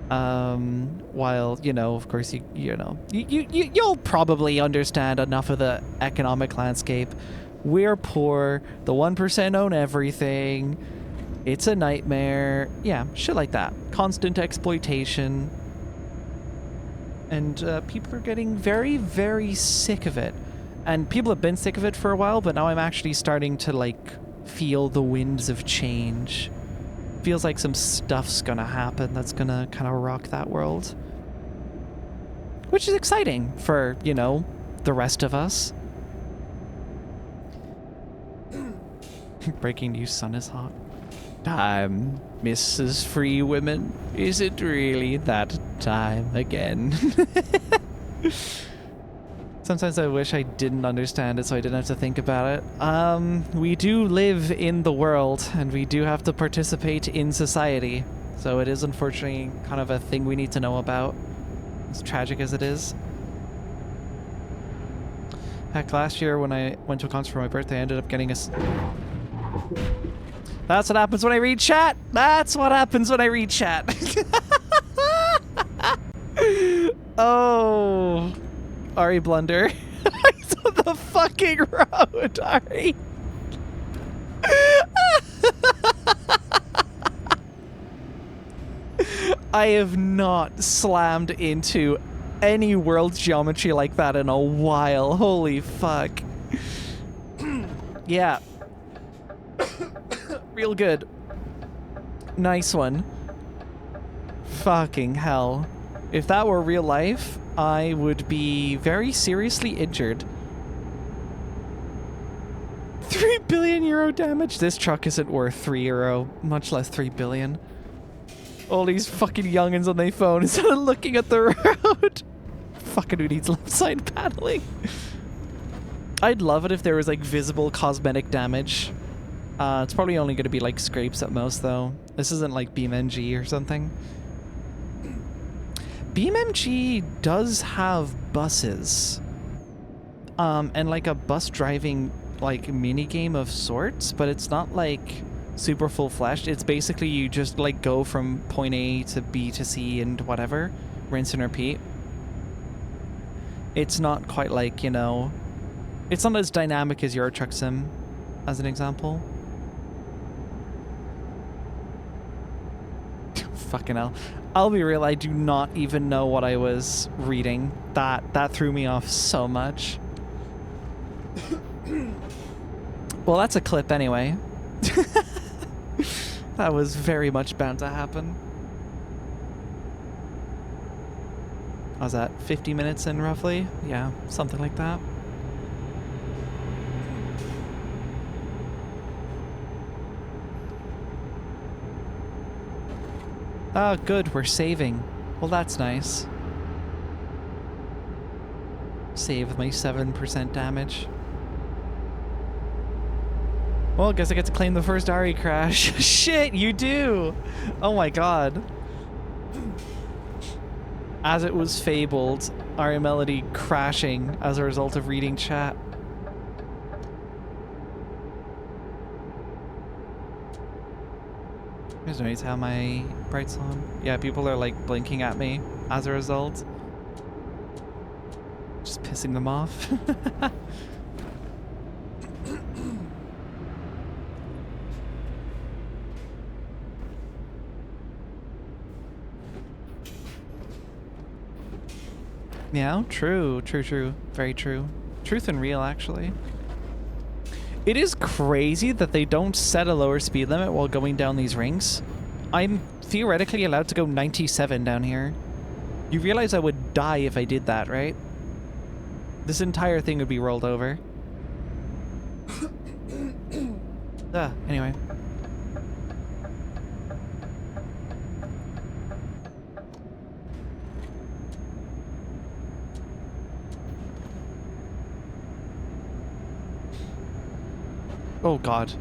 While, you know, of course, you'll probably understand enough of the economic landscape. We're poor. The 1% own everything. It's a nightmare. Yeah, shit like that. Constant exploitation. And people are getting very, very sick of it. And people have been sick of it for a while, but now I'm actually starting to, like, feel the winds of change. Feels like some stuff's gonna happen that's gonna kind of rock that world. Which is exciting for, you know, the rest of us. Breaking news, sun is hot. Time, Mrs. Free Women. Is it really that time again? Sometimes I wish I didn't understand it so I didn't have to think about it. We do live in the world, and we do have to participate in society. So it is unfortunately kind of a thing we need to know about. As tragic as it is. Heck, last year when I went to a concert for my birthday, I ended up getting a... That's what happens when I read chat! That's what happens when I read chat! Oh... Ari Blunder. He's on the fucking road, Ari. I have not slammed into any world geometry like that in a while. Holy fuck. Yeah. Real good. Nice one. Fucking hell. If that were real life, I would be very seriously injured. 3 billion euro damage? This truck isn't worth 3 euro, much less 3 billion. All these fucking youngins on their phone instead of looking at the road. Fucking who needs left side paddling? I'd love it if there was like visible cosmetic damage. It's probably only going to be like scrapes at most though. This isn't like BeamNG or something. BeamNG does have buses. And like a bus driving like mini game of sorts, but it's not like super full-fledged. It's basically you just like go from point A to B to C and whatever, rinse and repeat. It's not quite like, you know, it's not as dynamic as Euro Truck Sim, as an example. Fucking hell. I'll be real, I do not even know what I was reading. That threw me off so much. Well, that's a clip anyway. That was very much bound to happen. I was that 50 minutes in roughly? Yeah, something like that. Oh, good, we're saving. Well, that's nice. Save with my 7% damage. Well, I guess I get to claim the first RE crash. Shit, you do! Oh my god. As it was fabled, RE Melody crashing as a result of reading chat. There's no need to have my brights on. Yeah, people are like blinking at me as a result. Just pissing them off. Yeah, true. Very true. Truth and real, actually. It is crazy that they don't set a lower speed limit while going down these rings. I'm theoretically allowed to go 97 down here. You realize I would die if I did that, right? This entire thing would be rolled over. Anyway. Oh god.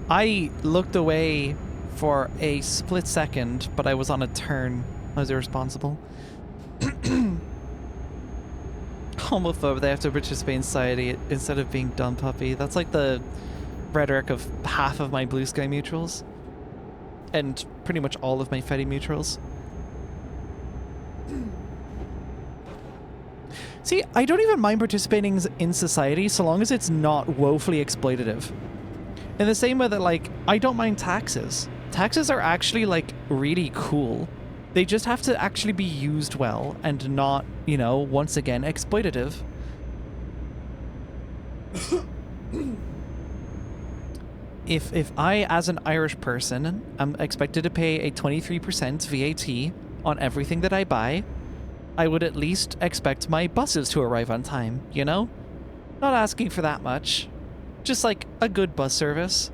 I looked away for a split second, but I was on a turn. I was irresponsible. Homophobe, they have to participate in society instead of being dumb puppy. That's like the rhetoric of half of my Blue Sky mutuals. And pretty much all of my Fetty mutuals. See, I don't even mind participating in society so long as it's not woefully exploitative. In the same way that, like, I don't mind taxes. Taxes are actually, like, really cool. They just have to actually be used well and not, you know, once again, exploitative. If I, as an Irish person, am expected to pay a 23% VAT on everything that I buy, I would at least expect my buses to arrive on time, you know? Not asking for that much. Just like a good bus service.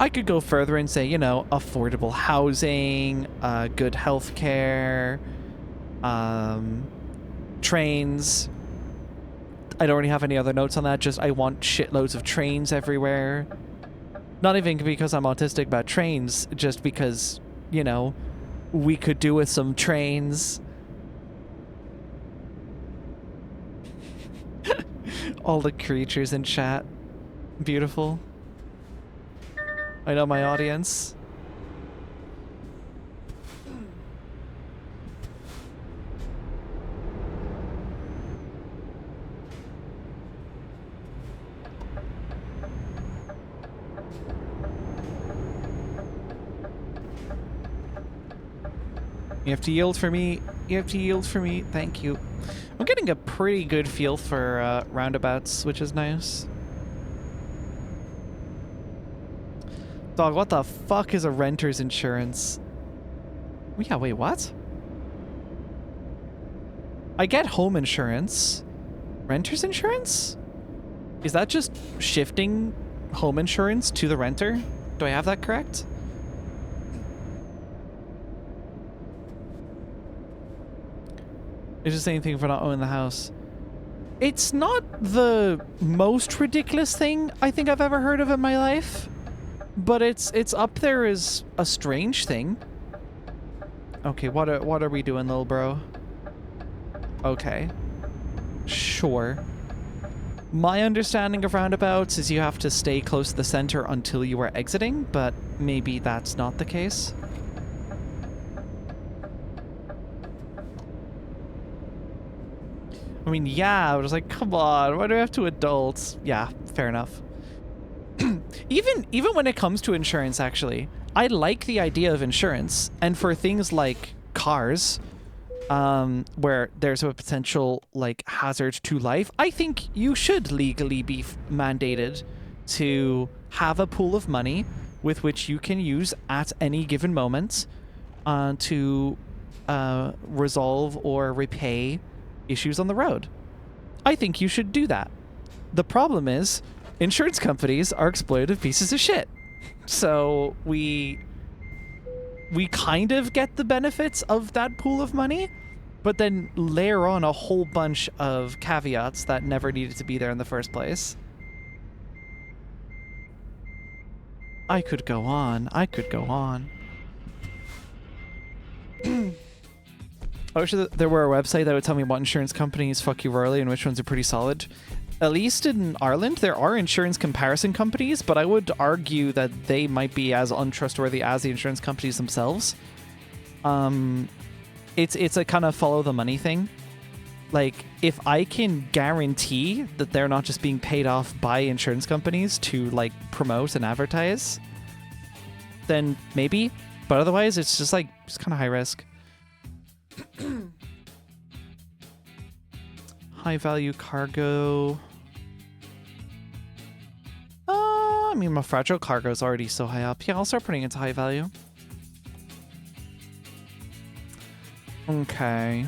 I could go further and say, you know, affordable housing, good healthcare, trains. I don't really have any other notes on that, just I want shitloads of trains everywhere. Not even because I'm autistic about trains, just because, you know, we could do with some trains. All the creatures in chat. Beautiful. I know my audience. You have to yield for me. You have to yield for me. Thank you. I'm getting a pretty good feel for roundabouts, which is nice. Dog, what the fuck is a renter's insurance? Yeah, wait, what? I get home insurance. Renter's insurance? Is that just shifting home insurance to the renter? Do I have that correct? It's the same thing for not owning the house. It's not the most ridiculous thing I think I've ever heard of in my life, but it's up there as a strange thing. Okay, what are we doing, little bro? Okay. Sure. My understanding of roundabouts is you have to stay close to the center until you are exiting, but maybe that's not the case. I mean, yeah, I was like, come on, why do I have to adults? Yeah, fair enough. Even when it comes to insurance, actually, I like the idea of insurance, and for things like cars, where there's a potential like hazard to life, I think you should legally be mandated to have a pool of money with which you can use at any given moment to resolve or repay issues on the road. I think you should do that. The problem is insurance companies are exploitative pieces of shit. So we kind of get the benefits of that pool of money, but then layer on a whole bunch of caveats that never needed to be there in the first place. I could go on. I could go on. I wish that there were a website that would tell me what insurance companies fuck you royally and which ones are pretty solid. At least in Ireland, there are insurance comparison companies, but I would argue that they might be as untrustworthy as the insurance companies themselves. It's a kind of follow the money thing. Like, if I can guarantee that they're not just being paid off by insurance companies to, like, promote and advertise, then maybe. But otherwise, it's just, like, just kind of high risk. High value cargo. I mean, my fragile cargo is already so high up. Yeah, I'll start putting it to high value. Okay.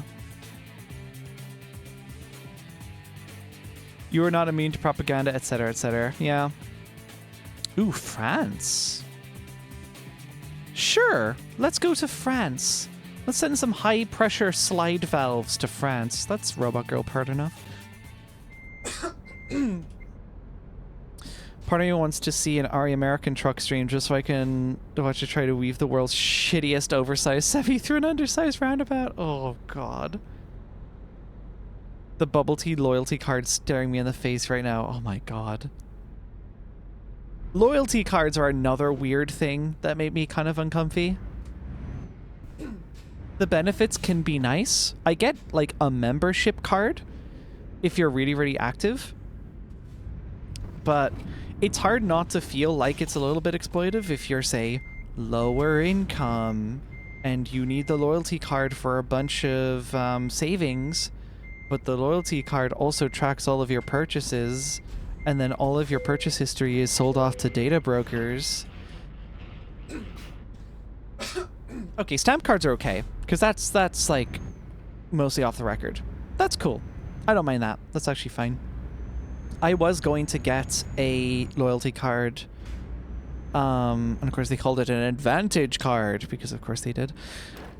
You are not immune to propaganda, etc., etc. Yeah. Ooh, France. Sure, let's go to France. Let's send some high-pressure slide valves to France. That's Robot Girl part enough. Part of me wants to see an Ari American truck stream just so I can watch it try to weave the world's shittiest oversized semi through an undersized roundabout. Oh, God. The bubble tea loyalty card staring me in the face right now. Oh, my God. Loyalty cards are another weird thing that made me kind of uncomfy. The benefits can be nice. I get, like, a membership card if you're really, really active. But it's hard not to feel like it's a little bit exploitive if you're, say, lower income and you need the loyalty card for a bunch of savings, but the loyalty card also tracks all of your purchases, and then all of your purchase history is sold off to data brokers. Okay, stamp cards are okay, because that's like mostly off the record. That's cool. I don't mind that. That's actually fine. I was going to get a loyalty card, and of course they called it an advantage card, because of course they did.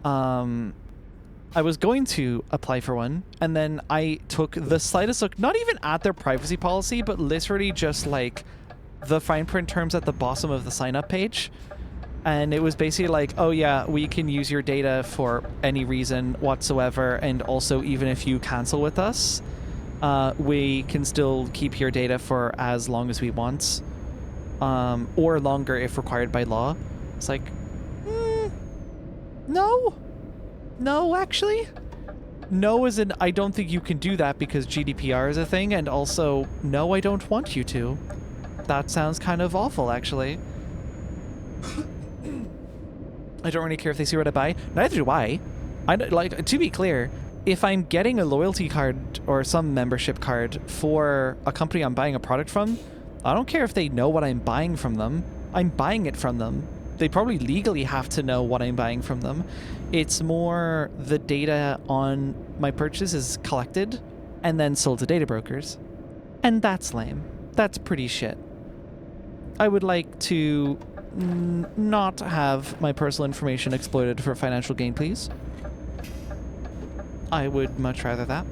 I was going to apply for one, and then I took the slightest look, not even at their privacy policy, but literally just like the fine print terms at the bottom of the sign-up page. And it was basically like, oh yeah, we can use your data for any reason whatsoever, and also even if you cancel with us, we can still keep your data for as long as we want, or longer if required by law. It's like, no, actually. No as in, I don't think you can do that because GDPR is a thing, and also, no, I don't want you to. That sounds kind of awful, actually. I don't really care if they see what I buy. Neither do I. Like, to be clear, if I'm getting a loyalty card or some membership card for a company I'm buying a product from, I don't care if they know what I'm buying from them. I'm buying it from them. They probably legally have to know what I'm buying from them. It's more the data on my purchase is collected and then sold to data brokers. And that's lame. That's pretty shit. I would like to not have my personal information exploited for financial gain, please. I would much rather that.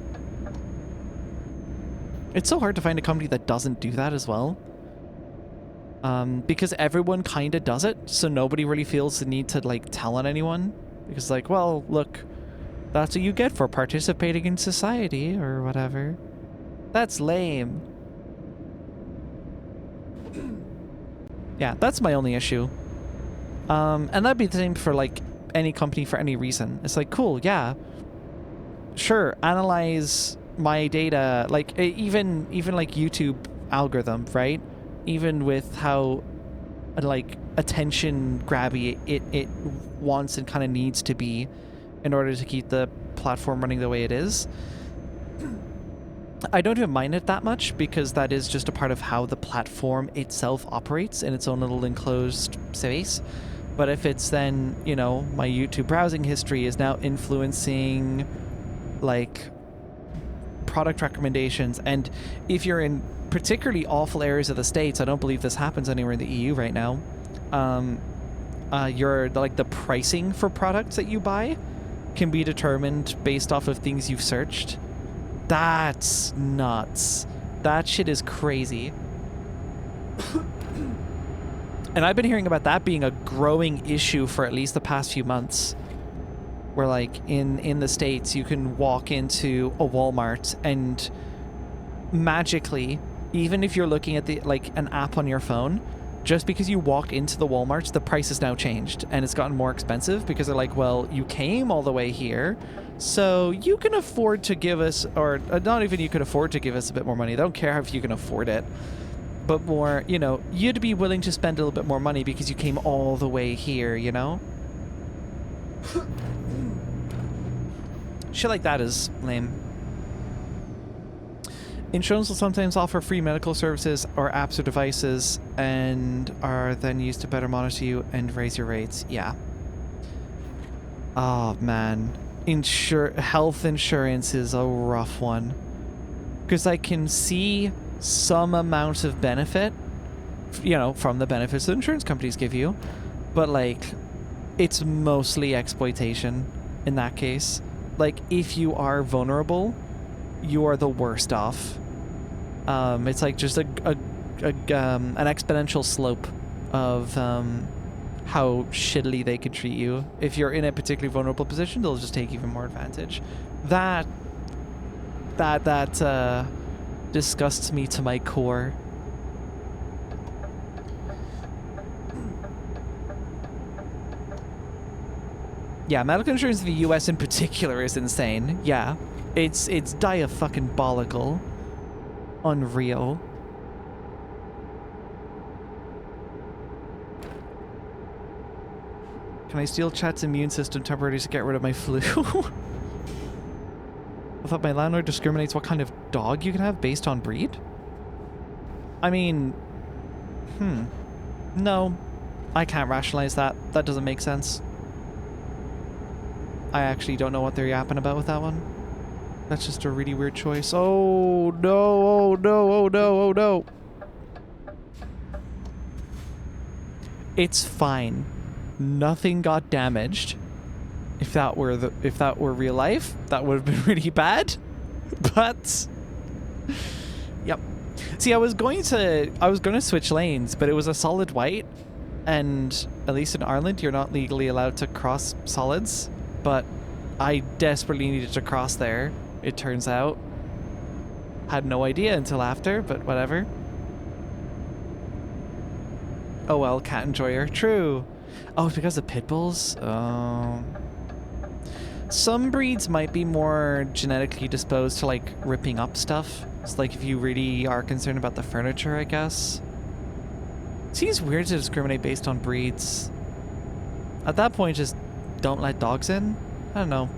It's so hard to find a company that doesn't do that as well. Because everyone kind of does it, so nobody really feels the need to, like, tell on anyone. Because, like, well, look, that's what you get for participating in society, or whatever. That's lame. Yeah, that's my only issue. And that'd be the same for, like, any company for any reason. It's like, cool, yeah. Sure, analyze my data, like, even like, YouTube algorithm, right? Even with how, like, attention grabby it wants and kind of needs to be in order to keep the platform running the way it is. I don't even mind it that much because that is just a part of how the platform itself operates in its own little enclosed space. But if it's then, you know, my YouTube browsing history is now influencing, like, product recommendations, and if you're in particularly awful areas of the States, I don't believe this happens anywhere in the EU right now, your, like, the pricing for products that you buy can be determined based off of things you've searched. That's nuts. That shit is crazy. And I've been hearing about that being a growing issue for at least the past few months. Where, like, in the States, you can walk into a Walmart and magically, even if you're looking at the, like, an app on your phone, just because you walk into the Walmart, the price has now changed and it's gotten more expensive because they're like, well, you came all the way here, so you can afford to give us, or not even you can afford to give us a bit more money. They don't care if you can afford it, but more, you know, you'd be willing to spend a little bit more money because you came all the way here, you know? Shit like that is lame. Insurance will sometimes offer free medical services or apps or devices and are then used to better monitor you and raise your rates. Yeah. Oh, man. Health insurance is a rough one. Because I can see some amount of benefit, you know, from the benefits that insurance companies give you. But, like, it's mostly exploitation in that case. Like, if you are vulnerable, you are the worst off. It's like just an exponential slope of how shittily they can treat you. If you're in a particularly vulnerable position, they'll just take even more advantage. That disgusts me to my core. Yeah, medical insurance in the US in particular is insane. Yeah. It's dia-fucking-bolical. Unreal. Can I steal chat's immune system temporarily to get rid of my flu? I thought my landlord discriminates what kind of dog you can have based on breed? I mean... No. I can't rationalize that. That doesn't make sense. I actually don't know what they're yapping about with that one. That's just a really weird choice. Oh no, oh no, oh no, oh no. It's fine. Nothing got damaged. If that were real life, that would have been really bad. But yep. See, I was going to switch lanes, but it was a solid white, and at least in Ireland you're not legally allowed to cross solids, but I desperately needed to cross there. It turns out. Had no idea until after, but whatever. Oh well, cat enjoyer. True. Oh, it's because of pit bulls? Oh. Some breeds might be more genetically disposed to, like, ripping up stuff. It's like if you really are concerned about the furniture, I guess. It seems weird to discriminate based on breeds. At that point, just don't let dogs in? I don't know.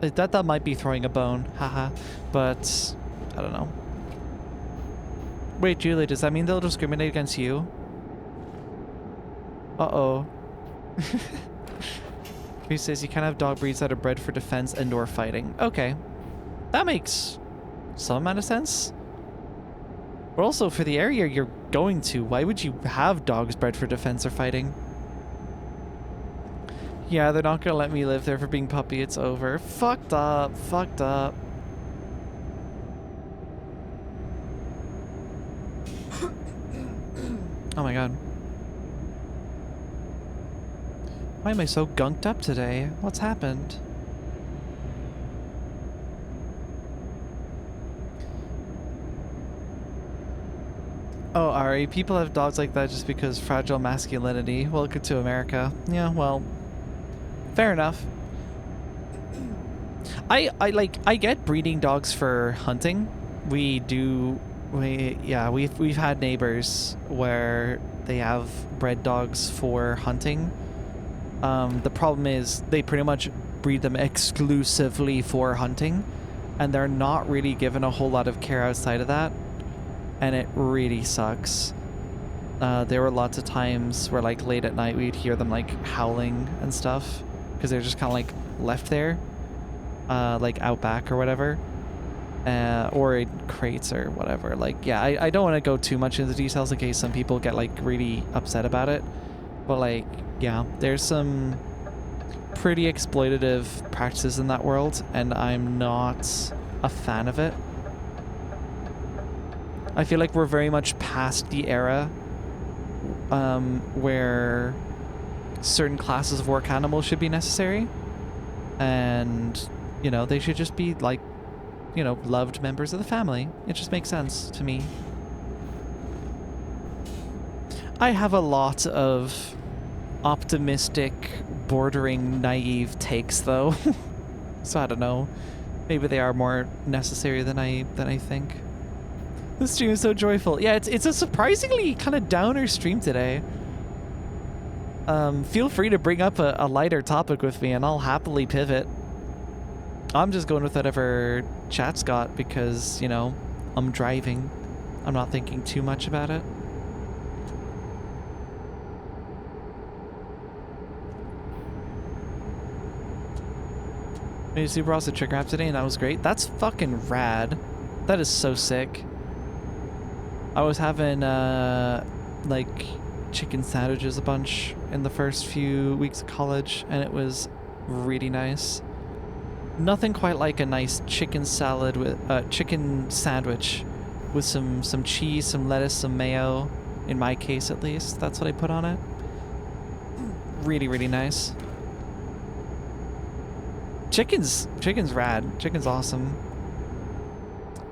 That might be throwing a bone, haha, but I don't know. Wait, Julie, does that mean they'll discriminate against you? Uh-oh. He says you can't have dog breeds that are bred for defense and or fighting. Okay. That makes some amount of sense. But also for the area you're going to, why would you have dogs bred for defense or fighting? Yeah, they're not gonna let me live there for being puppy. It's over. Fucked up. Fucked up. Oh my god. Why am I so gunked up today? What's happened? Oh, Ari, people have dogs like that just because fragile masculinity. Welcome to America. Yeah, well, fair enough. I get breeding dogs for hunting. We've had neighbors where they have bred dogs for hunting. The problem is they pretty much breed them exclusively for hunting, and they're not really given a whole lot of care outside of that. And it really sucks. There were lots of times where, like, late at night we'd hear them, like, howling and stuff because they're just kind of, like, left there, like, out back or whatever, or in crates or whatever. Like, yeah, I don't want to go too much into details in case some people get, like, really upset about it, but, like, yeah, there's some pretty exploitative practices in that world, and I'm not a fan of it. I feel like we're very much past the era where certain classes of work animals should be necessary, and, you know, they should just be, like, you know, loved members of the family. It just makes sense to me. I have a lot of optimistic, bordering naive takes, though. So I don't know. Maybe they are more necessary than I think. This stream is so joyful. Yeah, it's a surprisingly kind of downer stream today. Feel free to bring up a lighter topic with me and I'll happily pivot. I'm just going with whatever chat's got because, you know, I'm driving. I'm not thinking too much about it. Made a super awesome chicken wrap today and that was great. That's fucking rad. That is so sick. I was having, like, chicken sandwiches a bunch in the first few weeks of college, and it was really nice. Nothing quite like a nice chicken salad with, chicken sandwich with some cheese, some lettuce, some mayo. In my case, at least. That's what I put on it. Really, really nice. Chicken's rad. Chicken's awesome.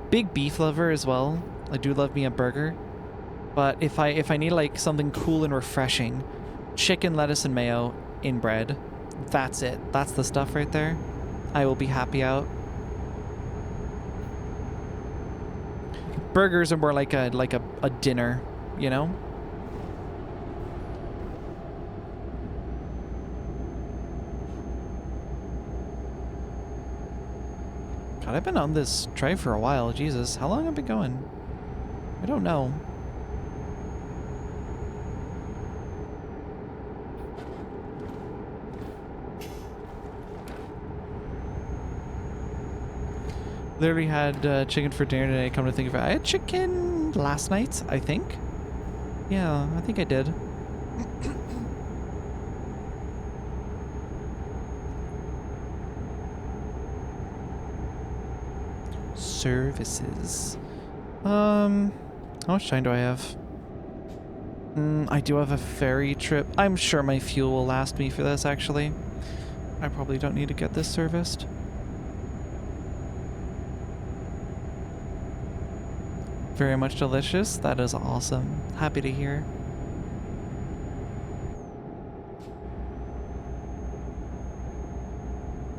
Big beef lover as well. I do love me a burger, but if I need, like, something cool and refreshing, chicken, lettuce, and mayo in bread, that's it. That's the stuff right there. I will be happy out. Burgers are more like a dinner, you know? God, I've been on this drive for a while. Jesus, how long have I been going? I don't know. Literally had chicken for dinner today, come to think of it. I had chicken last night, I think. Yeah, I think I did. Services. How much time do I have? I do have a ferry trip. I'm sure my fuel will last me for this, actually. I probably don't need to get this serviced. Very much delicious. That is awesome. Happy to hear.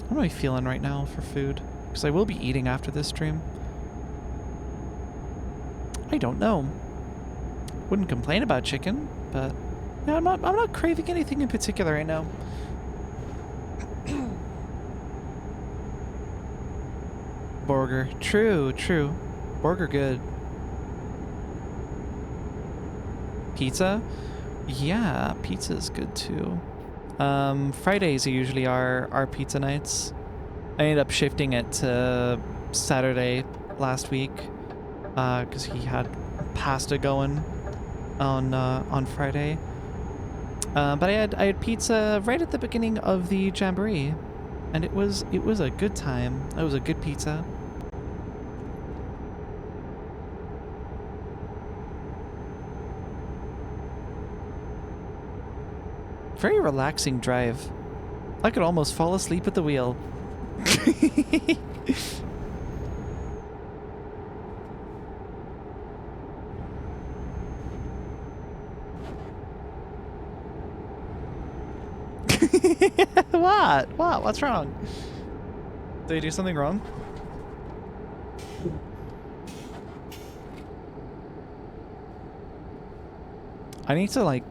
How am I feeling right now for food? Because I will be eating after this stream. I don't know. Wouldn't complain about chicken, but yeah, I'm not craving anything in particular right now. Burger. True. Burger good. Pizza? Yeah, pizza's good too. Fridays are usually our pizza nights. I ended up shifting it to Saturday last week because he had pasta going on Friday. But I had pizza right at the beginning of the jamboree, and it was a good time. It was a good pizza. Very relaxing drive. I could almost fall asleep at the wheel. What? What? What's wrong? Did I do something wrong? I need to like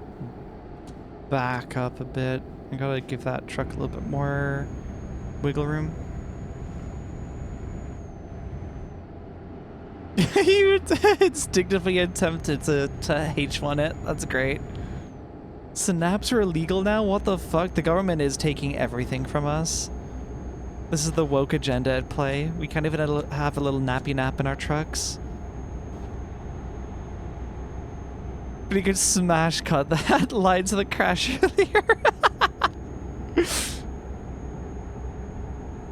back up a bit. I gotta give that truck a little bit more wiggle room. You instinctively attempted to H1 it. That's great. Snaps are illegal now? What the fuck? The government is taking everything from us. This is the woke agenda at play. We can't even have a little nappy nap in our trucks. But you could smash cut that line to the crash earlier.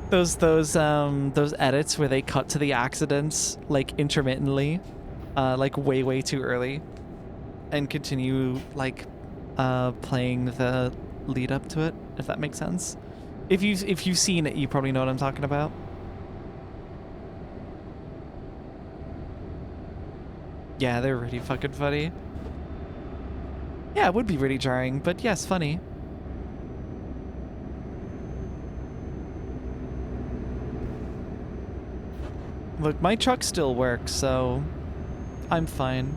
those edits where they cut to the accidents like intermittently, like way too early, and continue like playing the lead up to it, if that makes sense. If you've seen it, you probably know what I'm talking about. Yeah, they're really fucking funny. Yeah, it would be really jarring, but yes, funny. Look, my truck still works, so I'm fine.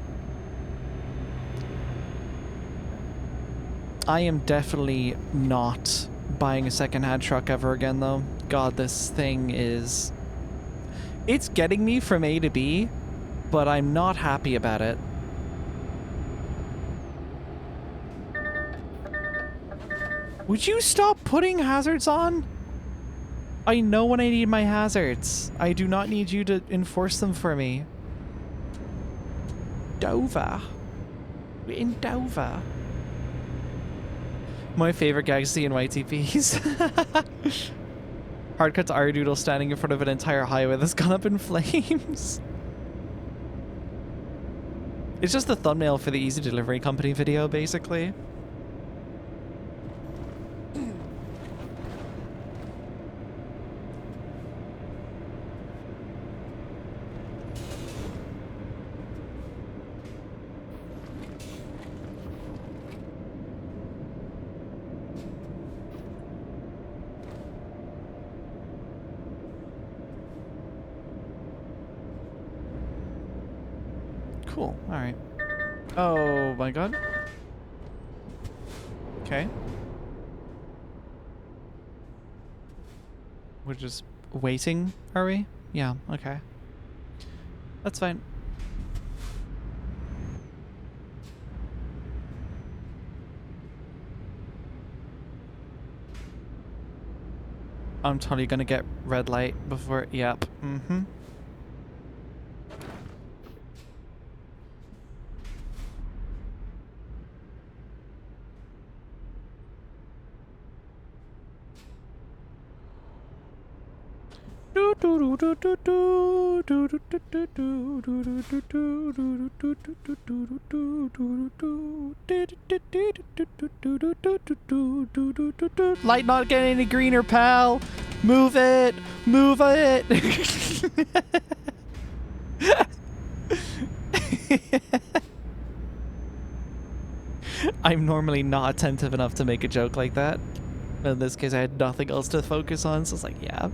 I am definitely not buying a secondhand truck ever again, though. God, this thing is... It's getting me from A to B, but I'm not happy about it. Would you stop putting hazards on? I know when I need my hazards. I do not need you to enforce them for me. Dover. We're in Dover. My favorite gag to see in YTPs. Hard cut to Ardoodle standing in front of an entire highway that's gone up in flames. It's just the thumbnail for the Easy Delivery Company video, basically. Cool. All right. Oh my god. Okay. We're just waiting, are we? Yeah, okay. That's fine. I'm totally gonna get red light before... Yep. Mm-hmm. Light not getting any greener, pal. Move it. Move it. I'm normally not attentive enough to make a joke like that. In this case, I had nothing else to focus on, so it's like, yeah.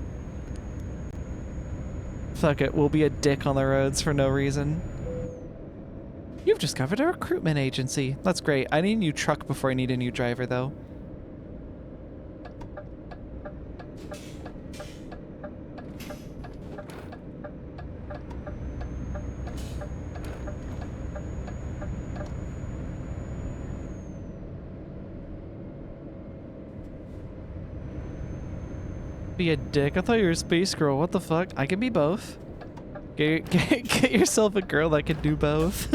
Fuck it, we'll be a dick on the roads for no reason. You've discovered a recruitment agency. That's great. I need a new truck before I need a new driver, though. Be a dick. I thought you were a space girl. What the fuck? I can be both. Get yourself a girl that can do both.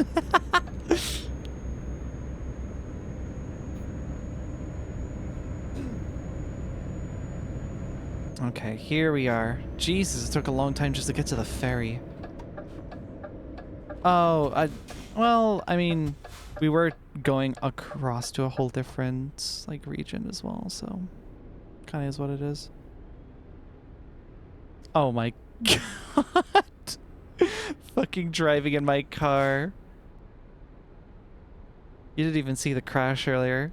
Okay, here we are. Jesus, it took a long time just to get to the ferry. Oh, well, I mean, we were going across to a whole different, like, region as well, so kind of is what it is. Oh my god. Fucking driving in my car. You didn't even see the crash earlier.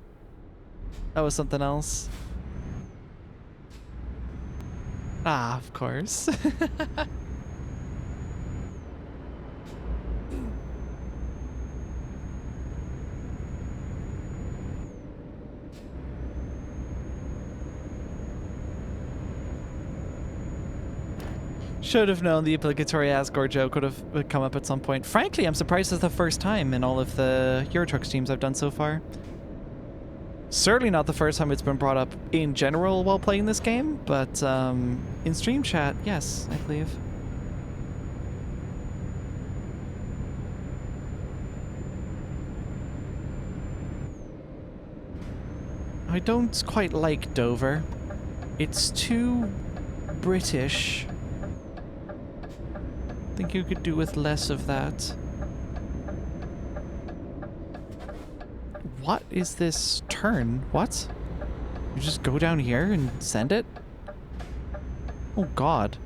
That was something else. Ah, of course. Should have known the obligatory Asgore joke would have come up at some point. Frankly, I'm surprised it's the first time in all of the Euro Truck streams I've done so far. Certainly not the first time it's been brought up in general while playing this game, but in stream chat, yes, I believe. I don't quite like Dover. It's too British. I think you could do with less of that. What is this turn? What? You just go down here and send it? Oh god.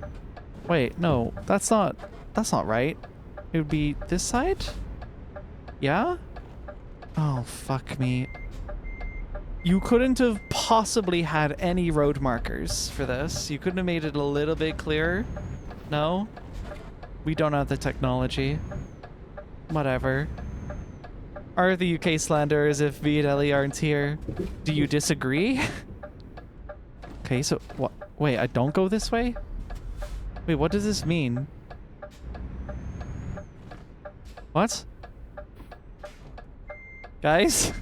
Wait, no, that's not right. It would be this side? Yeah? Oh, fuck me. You couldn't have possibly had any road markers for this. You couldn't have made it a little bit clearer? No? We don't have the technology. Whatever. Are the UK slanderers if V and Ellie aren't here? Do you disagree? Okay, so what? Wait, I don't go this way? Wait, what does this mean? What? Guys?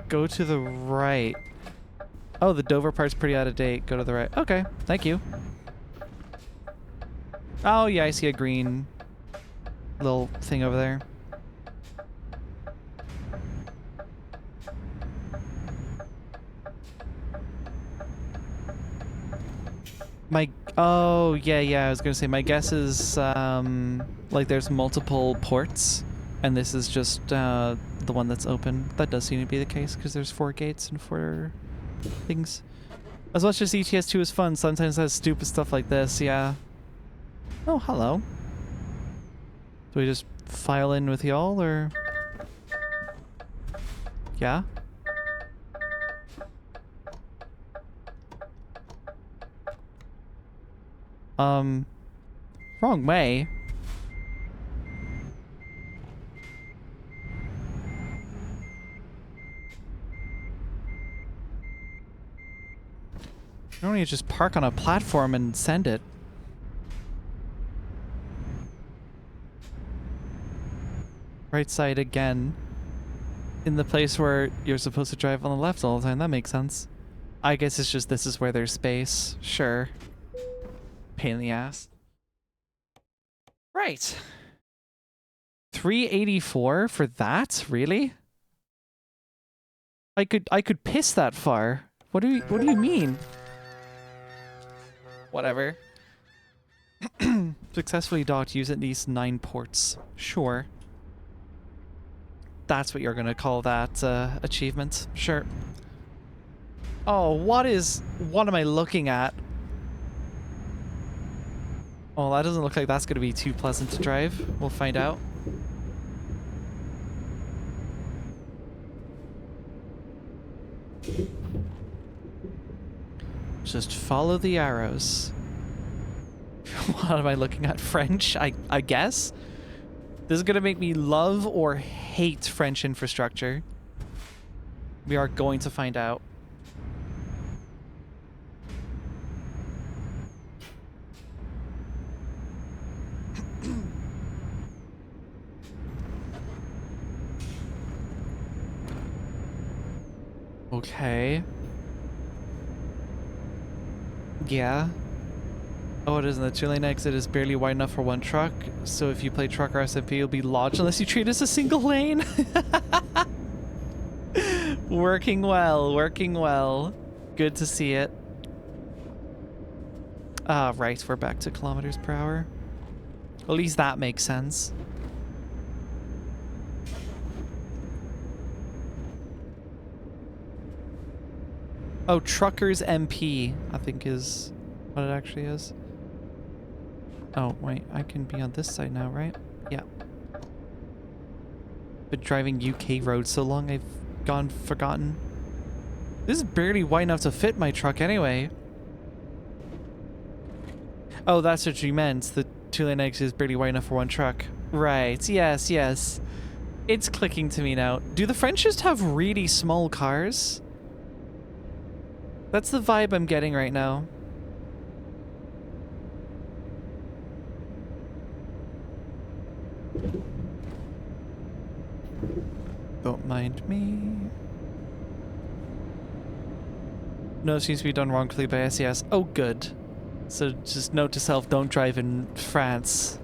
Go to the right. Oh, the Dover part's pretty out of date. Go to the right. Okay, thank you. Oh, yeah, I see a green little thing over there. Oh, yeah, I was gonna say, my guess is, like, there's multiple ports, and this is just, the one that's open. That does seem to be the case, because there's 4 gates and 4 things. As much as ETS2 is fun, sometimes it has stupid stuff like this, yeah. Oh, hello. Do we just file in with y'all, or? Yeah? Wrong way. You don't need to just park on a platform and send it. Right side again. In the place where you're supposed to drive on the left all the time. That makes sense. I guess it's just this is where there's space. Sure. Pain in the ass. Right. 384 for that? Really? I could piss that far. What do you mean? Whatever. Successfully docked, use at least 9 ports. Sure. That's what you're gonna call that achievement. Sure. Oh, what am I looking at? Oh, that doesn't look like that's gonna be too pleasant to drive. We'll find out. Just follow the arrows. What am I looking at? French, I guess? This is gonna make me love or hate French infrastructure. We are going to find out. Okay. Yeah. Oh, it isn't. The two-lane exit is barely wide enough for one truck, so if you play truck or SMP, you'll be lodged unless you treat it as a single lane. Working well, working well. Good to see it. Ah, right, we're back to kilometers per hour. At least that makes sense. Oh, Truckers MP, I think is what it actually is. Oh, wait, I can be on this side now, right? Yeah. Been driving UK roads so long I've forgotten. This is barely wide enough to fit my truck anyway. Oh, that's what you meant. The two-lane exit is barely wide enough for one truck. Right, yes, yes. It's clicking to me now. Do the French just have really small cars? That's the vibe I'm getting right now. Don't mind me. No, it seems to be done wrongly by SES. Oh, good. So just note to self, don't drive in France.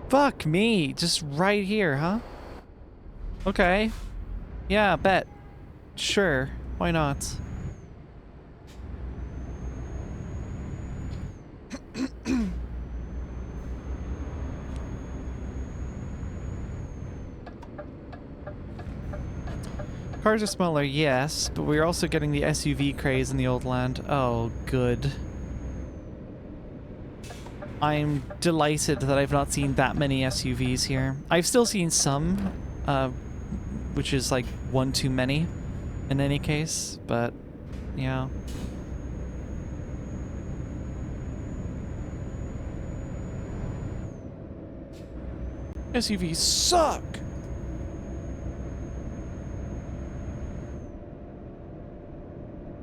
Fuck me. Just right here, huh? Okay. Yeah, bet. Sure. Why not? Cars are smaller, yes, but we're also getting the SUV craze in the old land. Oh, good. I'm delighted that I've not seen that many SUVs here. I've still seen some, which is like one too many in any case, but yeah. SUVs suck!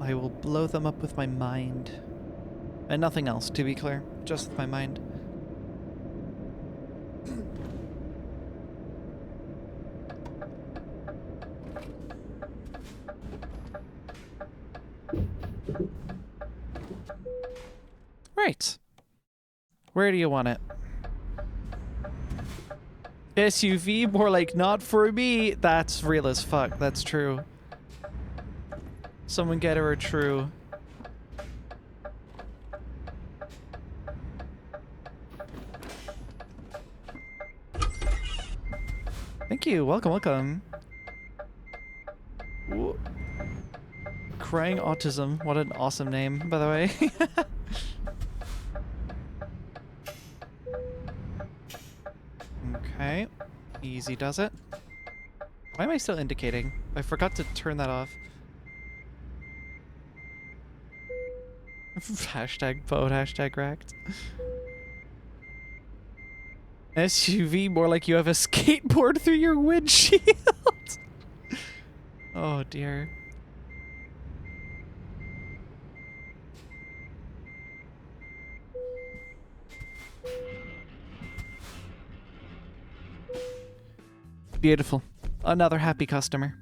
I will blow them up with my mind. And nothing else, to be clear. Just with my mind. Right. Where do you want it? SUV? More like not for me. That's real as fuck. That's true. Someone get her a true. Thank you. Welcome, welcome. Ooh. Crying Autism. What an awesome name, by the way. Okay. Easy does it. Why am I still indicating? I forgot to turn that off. Hashtag boat, hashtag wrecked. SUV, more like you have a skateboard through your windshield. Oh dear. Beautiful. Another happy customer.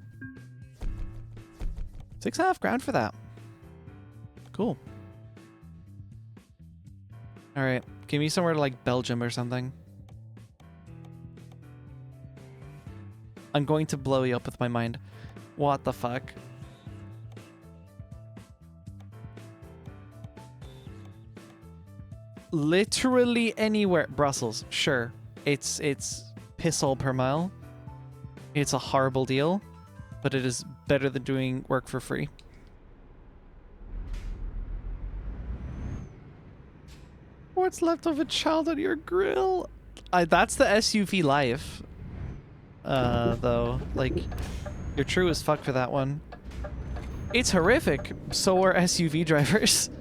6.5 grand for that. Cool. Alright, give me somewhere to like Belgium or something. I'm going to blow you up with my mind. What the fuck? Literally anywhere. Brussels, sure. It's piss all per mile. It's a horrible deal, but it is better than doing work for free. What's left of a child on your grill? That's the SUV life. Though, like, you're true as fuck for that one. It's horrific. So are SUV drivers.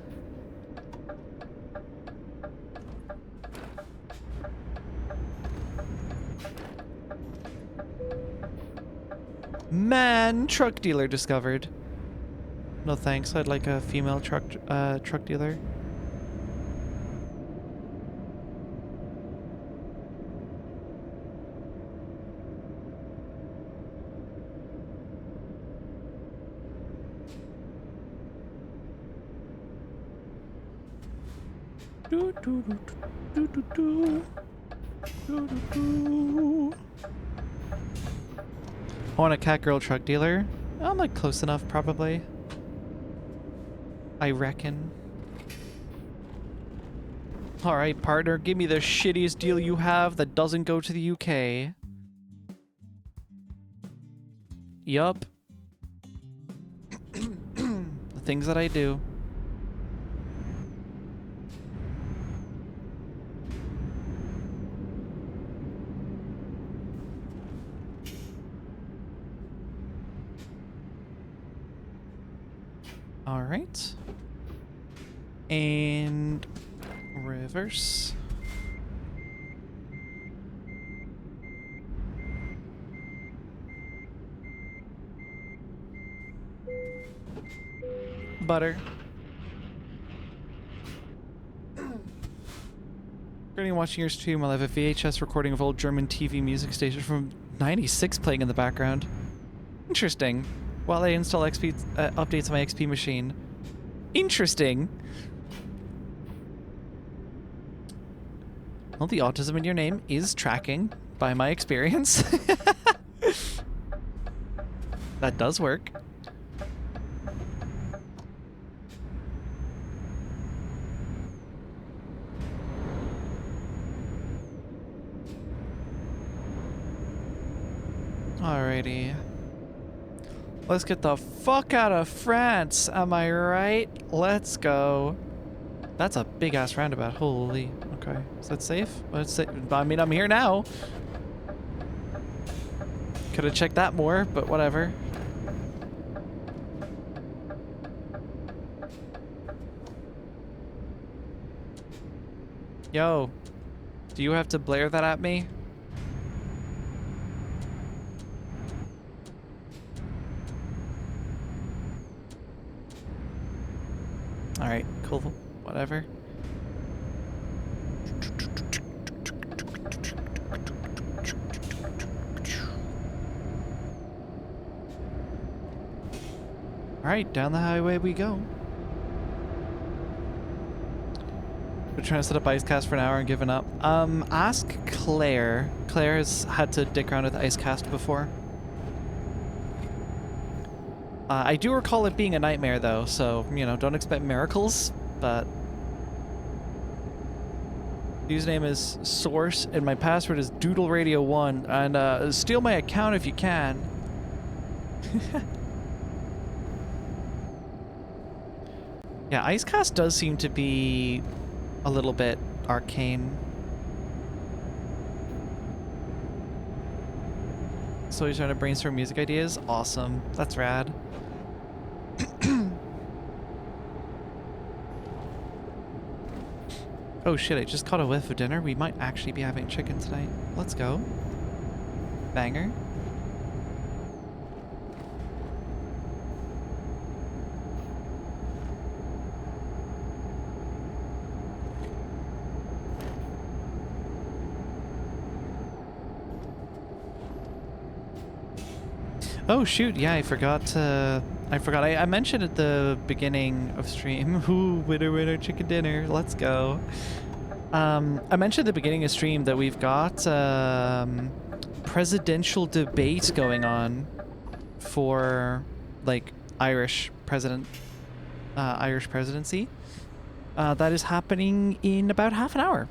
Man, truck dealer discovered. No thanks. I'd like a female truck dealer. Do, do, do, do, do, do. Do, do, do. I want a cat girl truck dealer. I'm like close enough, probably. I reckon. Alright, partner, give me the shittiest deal you have that doesn't go to the UK. Yup. The things that I do. Alright. And reverse. Butter. Currently watching your stream while I have a VHS recording of old German TV music station from '96 playing in the background. Interesting. While I install XP updates on my XP machine. Interesting. Well, the autism in your name is tracking by my experience. That does work. Alrighty. Let's get the fuck out of France, am I right? Let's go. That's a big ass roundabout. Holy. Okay. Is that safe? Let's say, I mean, I'm here now. Could have checked that more, but whatever. Yo. Do you have to blare that at me? Alright, cool. Whatever. Alright, down the highway we go. We're trying to set up Icecast for an hour and given up. Ask Claire. Claire has had to dick around with Icecast before. I do recall it being a nightmare, though, so, you know, don't expect miracles, but... Username is Source, and my password is DoodleRadio1, and, steal my account if you can. Yeah, Icecast does seem to be a little bit arcane. So he's trying to brainstorm music ideas? Awesome. That's rad. Oh shit, I just caught a whiff of dinner. We might actually be having chicken tonight. Let's go. Banger. Oh shoot, yeah, I forgot. I mentioned at the beginning of stream. Ooh, winner, chicken dinner. Let's go. I mentioned at the beginning of stream that we've got presidential debate going on for like Irish presidency. That is happening in about half an hour.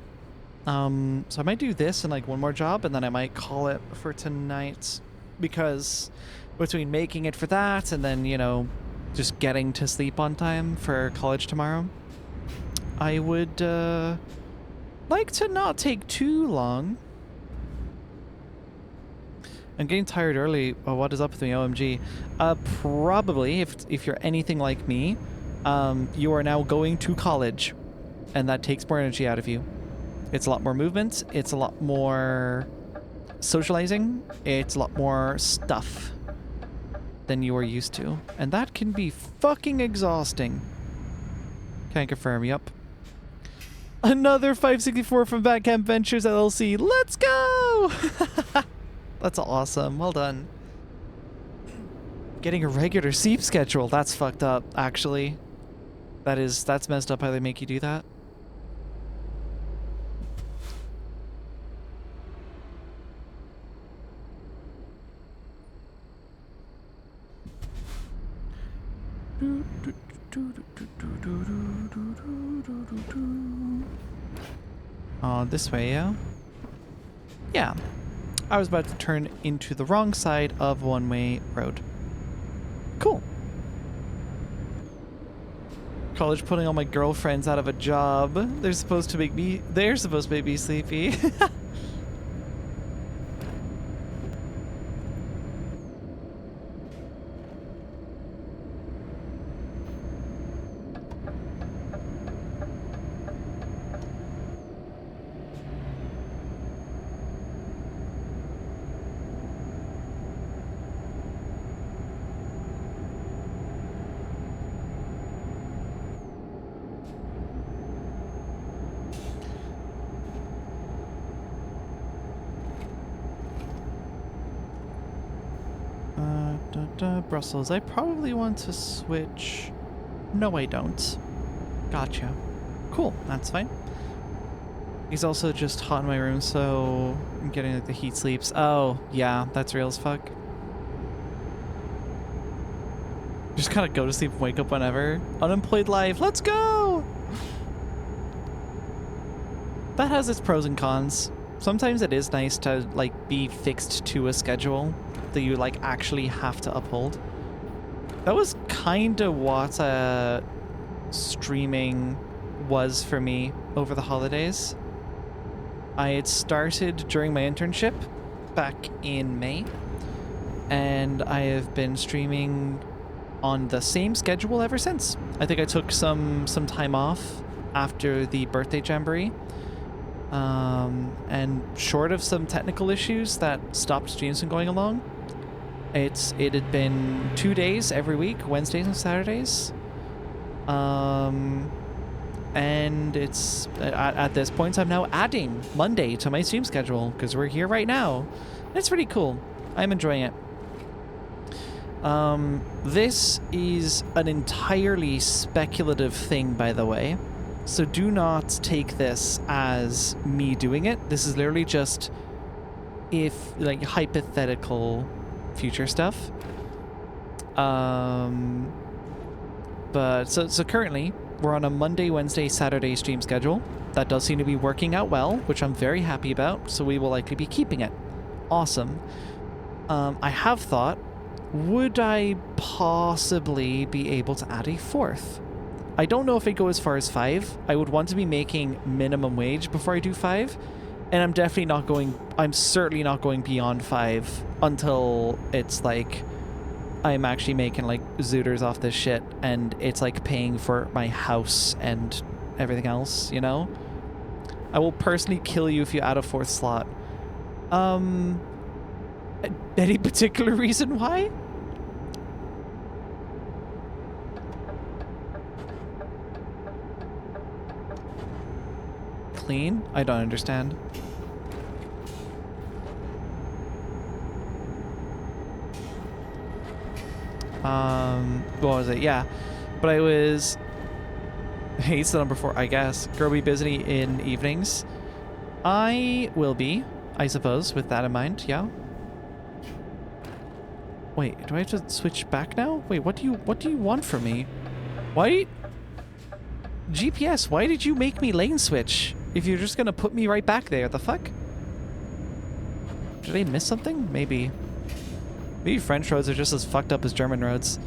So I might do this and like one more job, and then I might call it for tonight, because between making it for that and then, you know, just getting to sleep on time for college tomorrow, I would like to not take too long. I'm getting tired early. Oh, what is up with me, OMG? Probably, if you're anything like me, you are now going to college, and that takes more energy out of you. It's a lot more movement. It's a lot more socializing. It's a lot more stuff than you are used to, and that can be fucking exhausting. Can confirm. Yup. Another 564 from Backcamp Ventures LLC. Let's go. That's awesome. Well done. Getting a regular sleep schedule. That's fucked up, actually. That's messed up how they make you do that. This way, yeah? Yeah. I was about to turn into the wrong side of one-way road. Cool. College putting all my girlfriends out of a job. They're supposed to make me sleepy. Brussels. I probably want to switch. No, I don't. Gotcha. Cool. That's fine. He's also just hot in my room, so I'm getting like the heat sleeps. Oh, yeah, that's real as fuck. Just kind of go to sleep and wake up whenever. Unemployed life. Let's go! That has its pros and cons. Sometimes it is nice to like be fixed to a schedule that you like actually have to uphold. That was kind of what streaming was for me over the holidays. I had started during my internship back in May, and I have been streaming on the same schedule ever since. I think I took some time off after the birthday jamboree. And short of some technical issues that stopped streams from going along, it had been 2 days every week, Wednesdays and Saturdays. And it's at this point I'm now adding Monday to my stream schedule because we're here right now. It's pretty cool. I'm enjoying it. This is an entirely speculative thing, by the way. So do not take this as me doing it. This is literally just if like hypothetical future stuff. But so currently we're on a Monday, Wednesday, Saturday stream schedule. That does seem to be working out well, which I'm very happy about. So we will likely be keeping it. Awesome. I have thought, would I possibly be able to add a fourth? I don't know if I go as far as 5. I would want to be making minimum wage before I do 5. And I'm certainly not going beyond 5 until it's like I'm actually making like zooters off this shit and it's like paying for my house and everything else, you know? I will personally kill you if you add a 4th slot. Any particular reason why? Clean? I don't understand. What was it? Yeah. But I was... Hate's the number 4, I guess. Girl be busy in evenings. I will be, I suppose, with that in mind, yeah. Wait, do I have to switch back now? Wait, what do you want from me? Why? GPS, why did you make me lane switch? If you're just gonna put me right back there, the fuck? Did I miss something? Maybe. Maybe French roads are just as fucked up as German roads.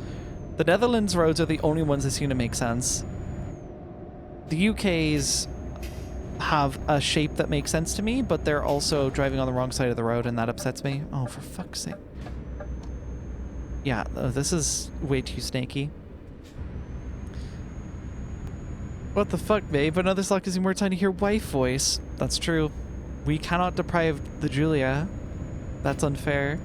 The Netherlands roads are the only ones that seem to make sense. The UK's have a shape that makes sense to me, but they're also driving on the wrong side of the road and that upsets me. Oh, for fuck's sake. Yeah, this is way too snaky. What the fuck, babe? Another slot gives you more time to hear wife voice. That's true. We cannot deprive the Julia. That's unfair.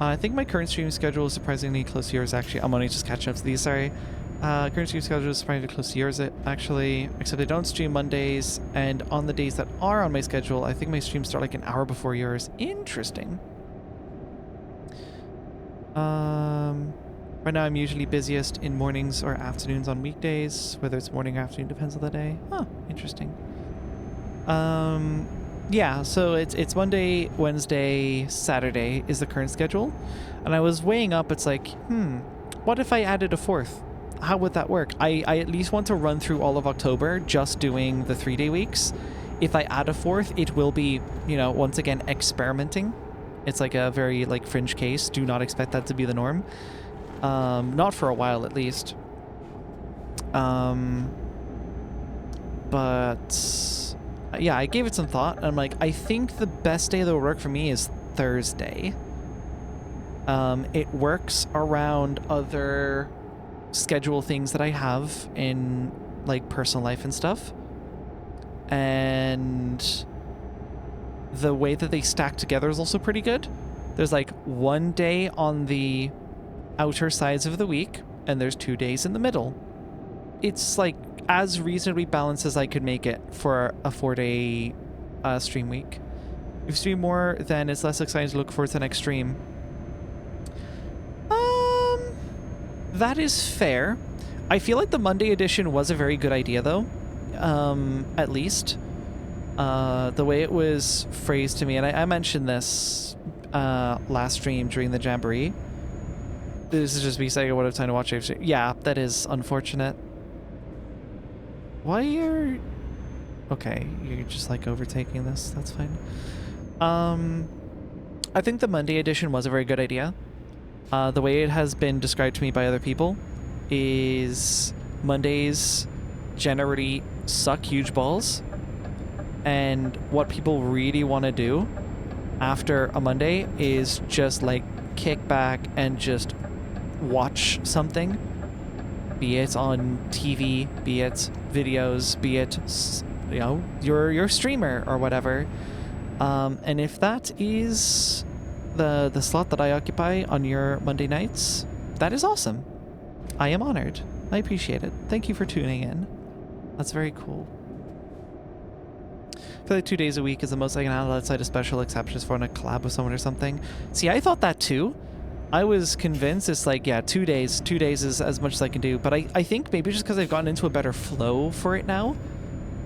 I think my current stream schedule is surprisingly close to yours, actually. I'm only just catching up to these, sorry. Current stream schedule is surprisingly close to yours, actually. Except I don't stream Mondays, and on the days that are on my schedule, I think my streams start like an hour before yours. Interesting. Right now I'm usually busiest in mornings or afternoons on weekdays. Whether it's morning or afternoon depends on the day. Huh, interesting. Yeah, so it's Monday, Wednesday, Saturday is the current schedule. And I was weighing up, it's like, What if I added a 4th? How would that work? I at least want to run through all of October just doing the 3-day weeks. If I add a 4th, it will be, you know, once again, experimenting. It's like a very, like, fringe case. Do not expect that to be the norm. Not for a while, at least. But yeah, I gave it some thought. And I'm like, I think the best day that will work for me is Thursday. It works around other schedule things that I have in, like, personal life and stuff. And the way that they stack together is also pretty good. There's like 1 day on the outer sides of the week, and there's 2 days in the middle. It's like as reasonably balanced as I could make it for a 4-day stream week. If you stream more, then it's less exciting to look forward to the next stream. That is fair. I feel like the Monday edition was a very good idea, though. At least. The way it was phrased to me, and I mentioned this last stream during the Jamboree. This is just me saying I would have time to watch it. Yeah, that is unfortunate. Why are... Okay, you're just like overtaking this. That's fine. I think the Monday edition was a very good idea. The way it has been described to me by other people is Mondays generally suck huge balls, and what people really want to do after a Monday is just like kick back and just watch something, be it on TV, be it videos, be it, you know, your streamer or whatever. And if that is the slot that I occupy on your Monday nights, that is awesome. I am honored. I appreciate it. Thank you for tuning in. That's very cool. I feel like 2 days a week is the most I can handle outside of special exceptions for a collab with someone or something. See, I thought that too. I was convinced it's like, yeah, 2 days. 2 days is as much as I can do. But I think maybe just because I've gotten into a better flow for it now,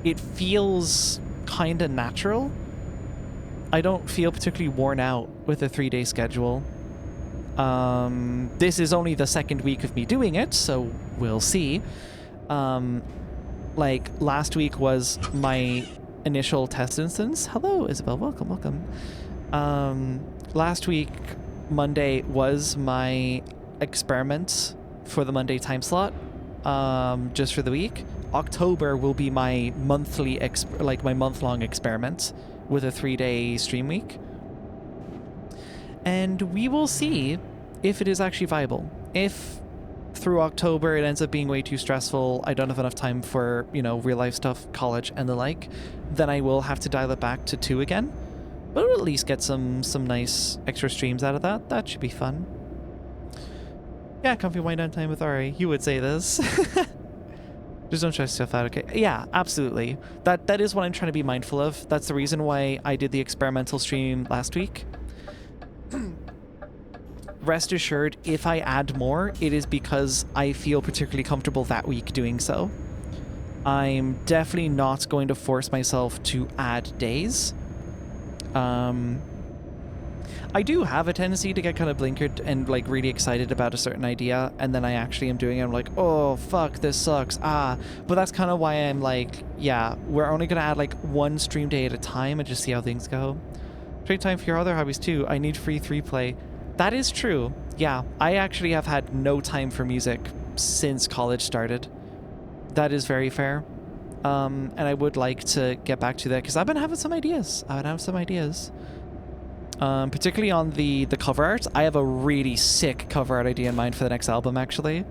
it feels kind of natural. I don't feel particularly worn out with a 3-day schedule. This is only the second week of me doing it, so we'll see. Like, last week was my initial test instance. Hello, Isabel. Welcome, welcome. Last week, Monday was my experiment for the Monday time slot, just for the week. October will be my monthly, my month-long experiment with a 3-day stream week. And we will see if it is actually viable. If through October it ends up being way too stressful, I don't have enough time for, you know, real life stuff, college and the like, then I will have to dial it back to 2 again. But we'll at least get some nice extra streams out of that. That should be fun. Yeah, comfy wind down time with Ari. You would say this. Just don't stress yourself out, okay? Yeah, absolutely. That is what I'm trying to be mindful of. That's the reason why I did the experimental stream last week. Rest assured, if I add more, it is because I feel particularly comfortable that week doing so. I'm definitely not going to force myself to add days. I do have a tendency to get kind of blinkered and like really excited about a certain idea, and then I actually am doing it. I'm like, oh fuck, this sucks. But that's kind of why I'm like, yeah, we're only gonna add like 1 stream day at a time and just see how things go. Trade time for your other hobbies too. I need free 3 play. That is true. Yeah, I actually have had no time for music since college started. That is very fair. And I would like to get back to that because I've been having some ideas. Particularly on the cover art. I have a really sick cover art idea in mind for the next album, actually.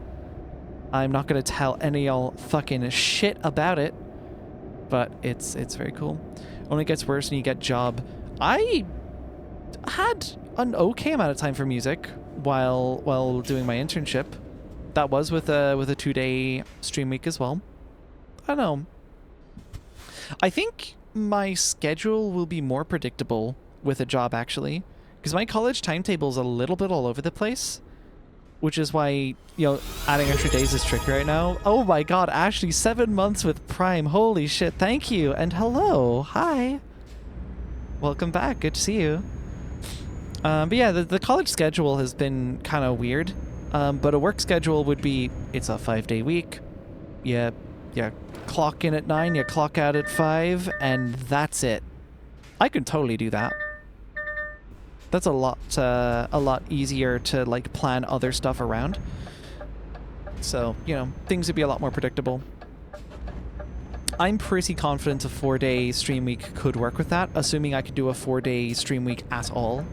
I'm not going to tell any y'all fucking shit about it, but it's very cool. Only gets worse when you get job. I had an okay amount of time for music while doing my internship. That was with a 2-day stream week as well. I don't know. I think my schedule will be more predictable with a job, actually, because my college timetable is a little bit all over the place, which is why, you know, adding extra days is tricky right now. Oh my god, Ashley, 7 months with Prime. Holy shit, thank you. And hello. Hi. Welcome back. Good to see you. But yeah, the college schedule has been kind of weird. But a work schedule would be, it's a 5-day week. You clock in at 9, you clock out at 5, and that's it. I could totally do that. That's a lot easier to like plan other stuff around. So, you know, things would be a lot more predictable. I'm pretty confident a 4-day stream week could work with that, assuming I could do a 4-day stream week at all.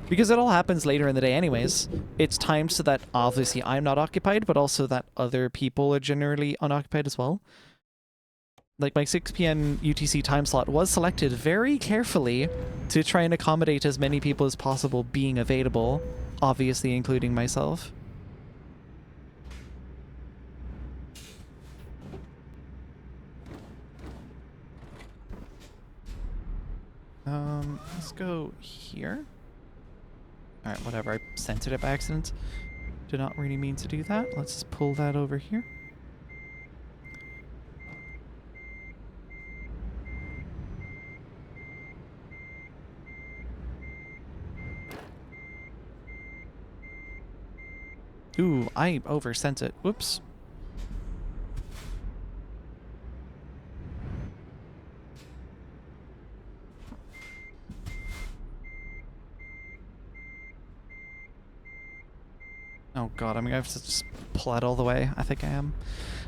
Because it all happens later in the day anyways. It's timed so that obviously I'm not occupied, but also that other people are generally unoccupied as well. Like my 6 p.m. UTC time slot was selected very carefully to try and accommodate as many people as possible being available, obviously including myself. Let's go here. Alright, whatever, I censored it by accident. Did not really mean to do that. Let's just pull that over here. Ooh, I over-sent it. Whoops. Oh god, I'm gonna have to just pull it all the way. I think I am.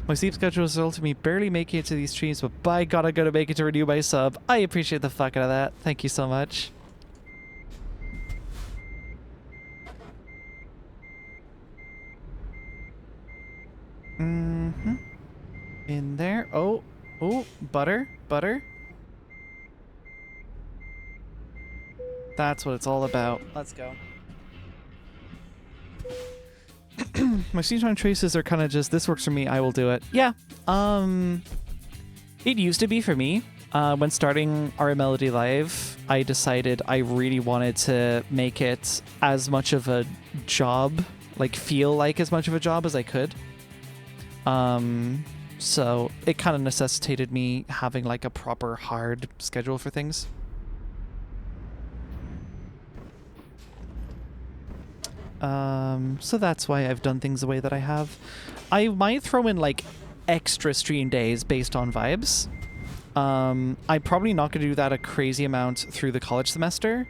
My sleep schedule resulted in me barely making it to these streams, but by god, I'm gonna make it to renew my sub. I appreciate the fuck out of that. Thank you so much. Mm-hmm. In there. Oh, butter. That's what it's all about. Let's go. My stream time traces are kind of just, this works for me, I will do it. Yeah, it used to be for me. When starting our Melody Live, I decided I really wanted to make it as much of a job, like feel like as much of a job as I could. So it kind of necessitated me having like a proper hard schedule for things. So that's why I've done things the way that I have. I might throw in like extra stream days based on vibes. I'm probably not going to do that a crazy amount through the college semester,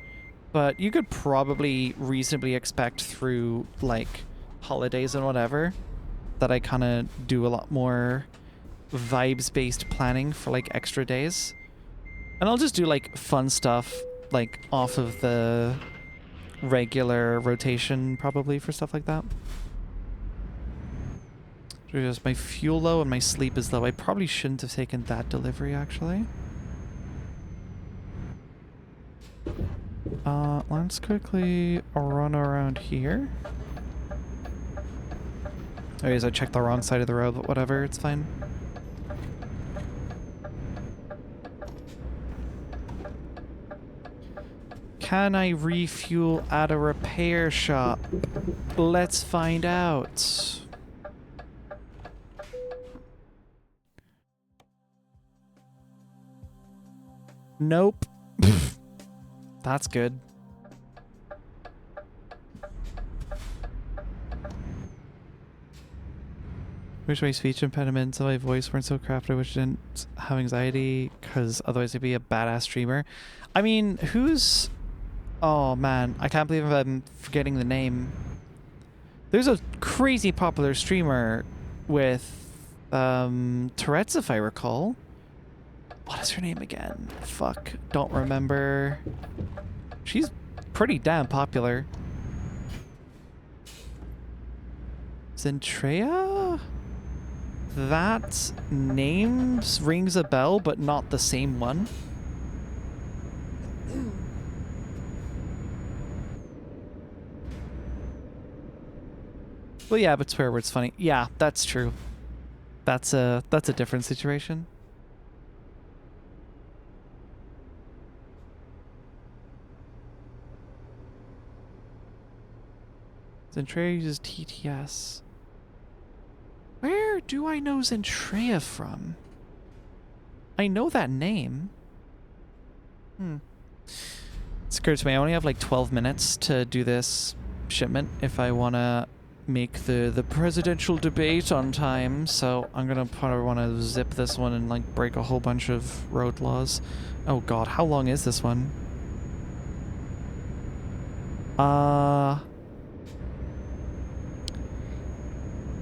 but you could probably reasonably expect through like holidays and whatever that I kind of do a lot more vibes-based planning for like extra days. And I'll just do like fun stuff like off of the regular rotation probably for stuff like that. Just my fuel low and my sleep is low. I probably shouldn't have taken that delivery actually. Let's quickly run around here. Anyways, I checked the wrong side of the road, but whatever, it's fine. Can I refuel at a repair shop? Let's find out. Nope. That's good. Wish my speech impediments and my voice weren't so crafted, which didn't have anxiety, because otherwise I'd be a badass streamer. I mean, who's... Oh man, I can't believe I'm forgetting the name. There's a crazy popular streamer with Tourette's, if I recall. What is her name again? Fuck, don't remember. She's pretty damn popular. Zentrea? That name rings a bell, but not the same one. Well, yeah, but swear words funny. Yeah, that's true. That's a different situation. Zentrea uses TTS. Where do I know Zentrea from? I know that name. It's occurred to me, I only have like 12 minutes to do this shipment if I want to make the presidential debate on time. So I'm gonna probably want to zip this one and like break a whole bunch of road laws. Oh god, how long is this one?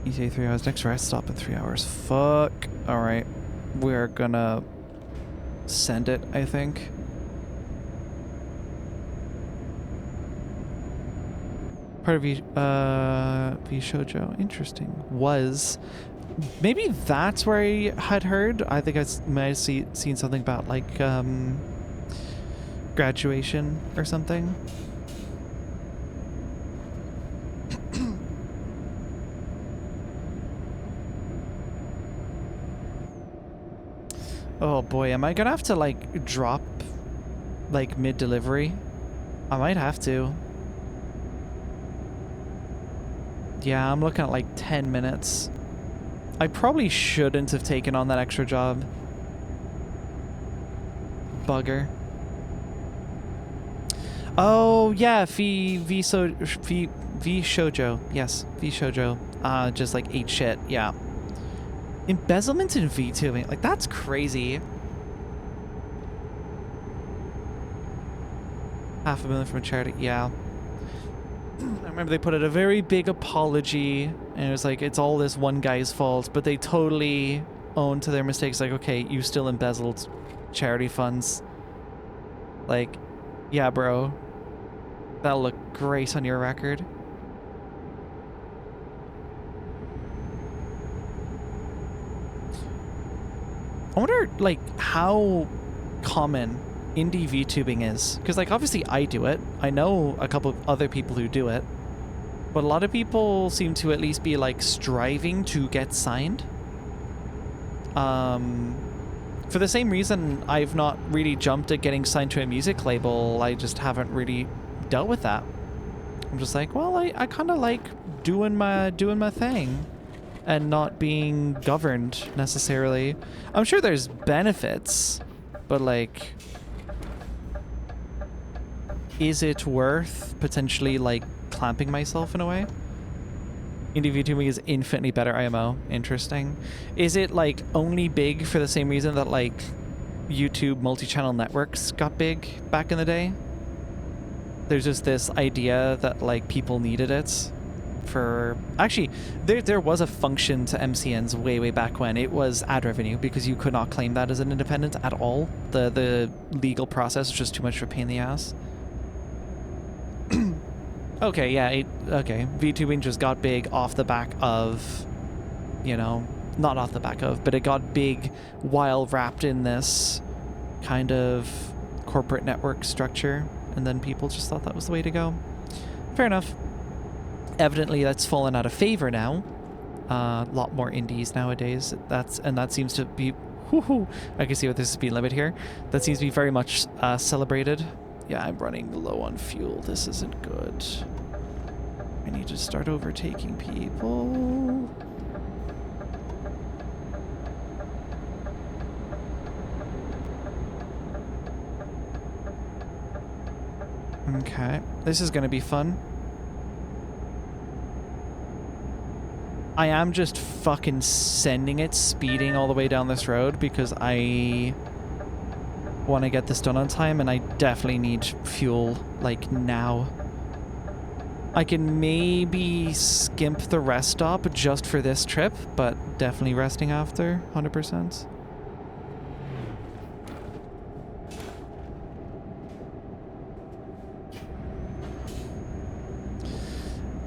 ETA 3 hours, next rest stop in 3 hours. Fuck. Alright. We're gonna send it, I think. Part of V Shoujo. Interesting. Was. Maybe that's where I had heard. I think I might have seen something about like graduation or something. Oh boy, am I gonna have to like drop like mid-delivery? I might have to. Yeah, I'm looking at like 10 minutes. I probably shouldn't have taken on that extra job. Bugger. Oh yeah, V Shoujo. Yes, V Shoujo. Just like ate shit. Yeah. Embezzlement in VTubing, like that's crazy. $500,000 from a charity, yeah. I remember they put out a very big apology, and it was like it's all this one guy's fault, but they totally owned to their mistakes. Like, okay, you still embezzled charity funds. Like, yeah, bro, that'll look great on your record. I wonder, like, how common indie VTubing is. Because, like, obviously I do it. I know a couple of other people who do it. But a lot of people seem to at least be, like, striving to get signed. For the same reason I've not really jumped at getting signed to a music label. I just haven't really dealt with that. I'm just like, well, I kind of like doing my thing. And not being governed necessarily. I'm sure there's benefits, but like, is it worth potentially like clamping myself in a way? Indie VTubing is infinitely better IMO. Interesting. Is it like only big for the same reason that like YouTube multi-channel networks got big back in the day? There's just this idea that like people needed it. For actually, there was a function to MCNs way back when. It was ad revenue, because you could not claim that as an independent at all. The legal process was just too much of a pain in the ass. Okay, yeah, okay. VTubing just got big off the back of, you know, not off the back of, but it got big while wrapped in this kind of corporate network structure, and then people just thought that was the way to go. Fair enough. Evidently that's fallen out of favor now. A lot more indies nowadays. That seems to be, I can see what this speed limit here. That seems to be very much celebrated. Yeah, I'm running low on fuel. This isn't good. I need to start overtaking people. Okay, this is gonna be fun. I am just fucking sending it, speeding all the way down this road because I want to get this done on time, and I definitely need fuel, like, now. I can maybe skimp the rest stop just for this trip, but definitely resting after, 100%.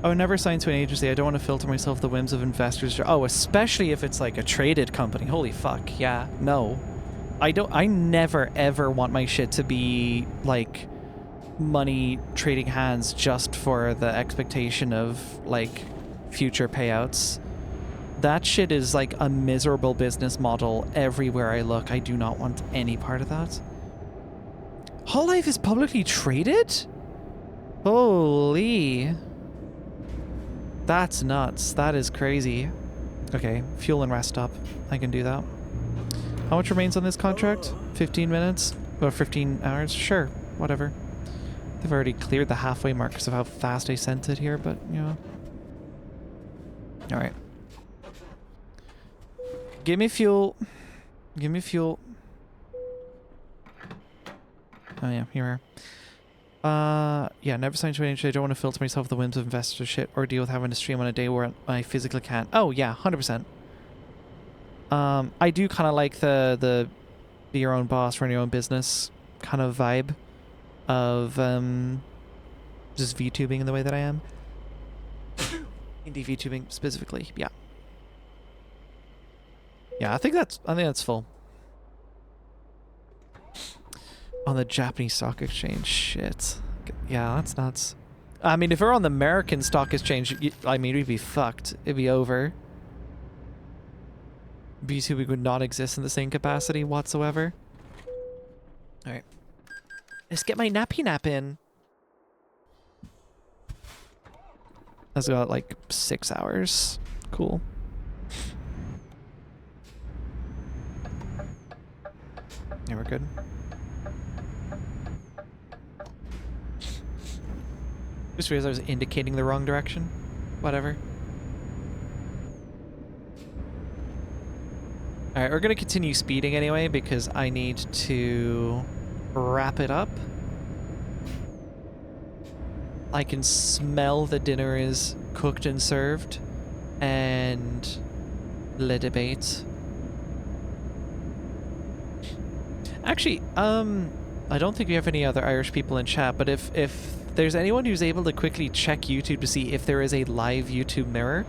I would never sign to an agency. I don't want to filter myself the whims of investors. Oh, especially if it's like a traded company. Holy fuck. Yeah. No. I never ever want my shit to be like money trading hands just for the expectation of like future payouts. That shit is like a miserable business model everywhere I look. I do not want any part of that. Hololive is publicly traded? Holy. That's nuts. That is crazy. Okay, fuel and rest stop. I can do that. How much remains on this contract? 15 minutes? Or 15 hours? Sure, whatever. They've already cleared the halfway mark because of how fast I sent it here, but, you know. Alright. Give me fuel. Give me fuel. Oh yeah, here we are. Yeah, never signed to anything. I don't want to filter myself with the whims of investor shit or deal with having to stream on a day where I physically can't. Oh yeah, 100%. I do kind of like the be your own boss, run your own business kind of vibe of just VTubing in the way that I am. Indie VTubing specifically, yeah. Yeah, I think that's full. On the Japanese stock exchange, shit. Yeah, that's nuts. I mean, if we're on the American stock exchange, I mean, we'd be fucked. It'd be over. VTubing would not exist in the same capacity whatsoever. Alright. Let's get my nappy nap in. That's got like 6 hours. Cool. Yeah, we're good. Just realized I was indicating the wrong direction. Whatever. Alright, we're gonna continue speeding anyway because I need to wrap it up. I can smell the dinner is cooked and served. And le debate. Actually, I don't think we have any other Irish people in chat, but if there's anyone who's able to quickly check YouTube to see if there is a live YouTube mirror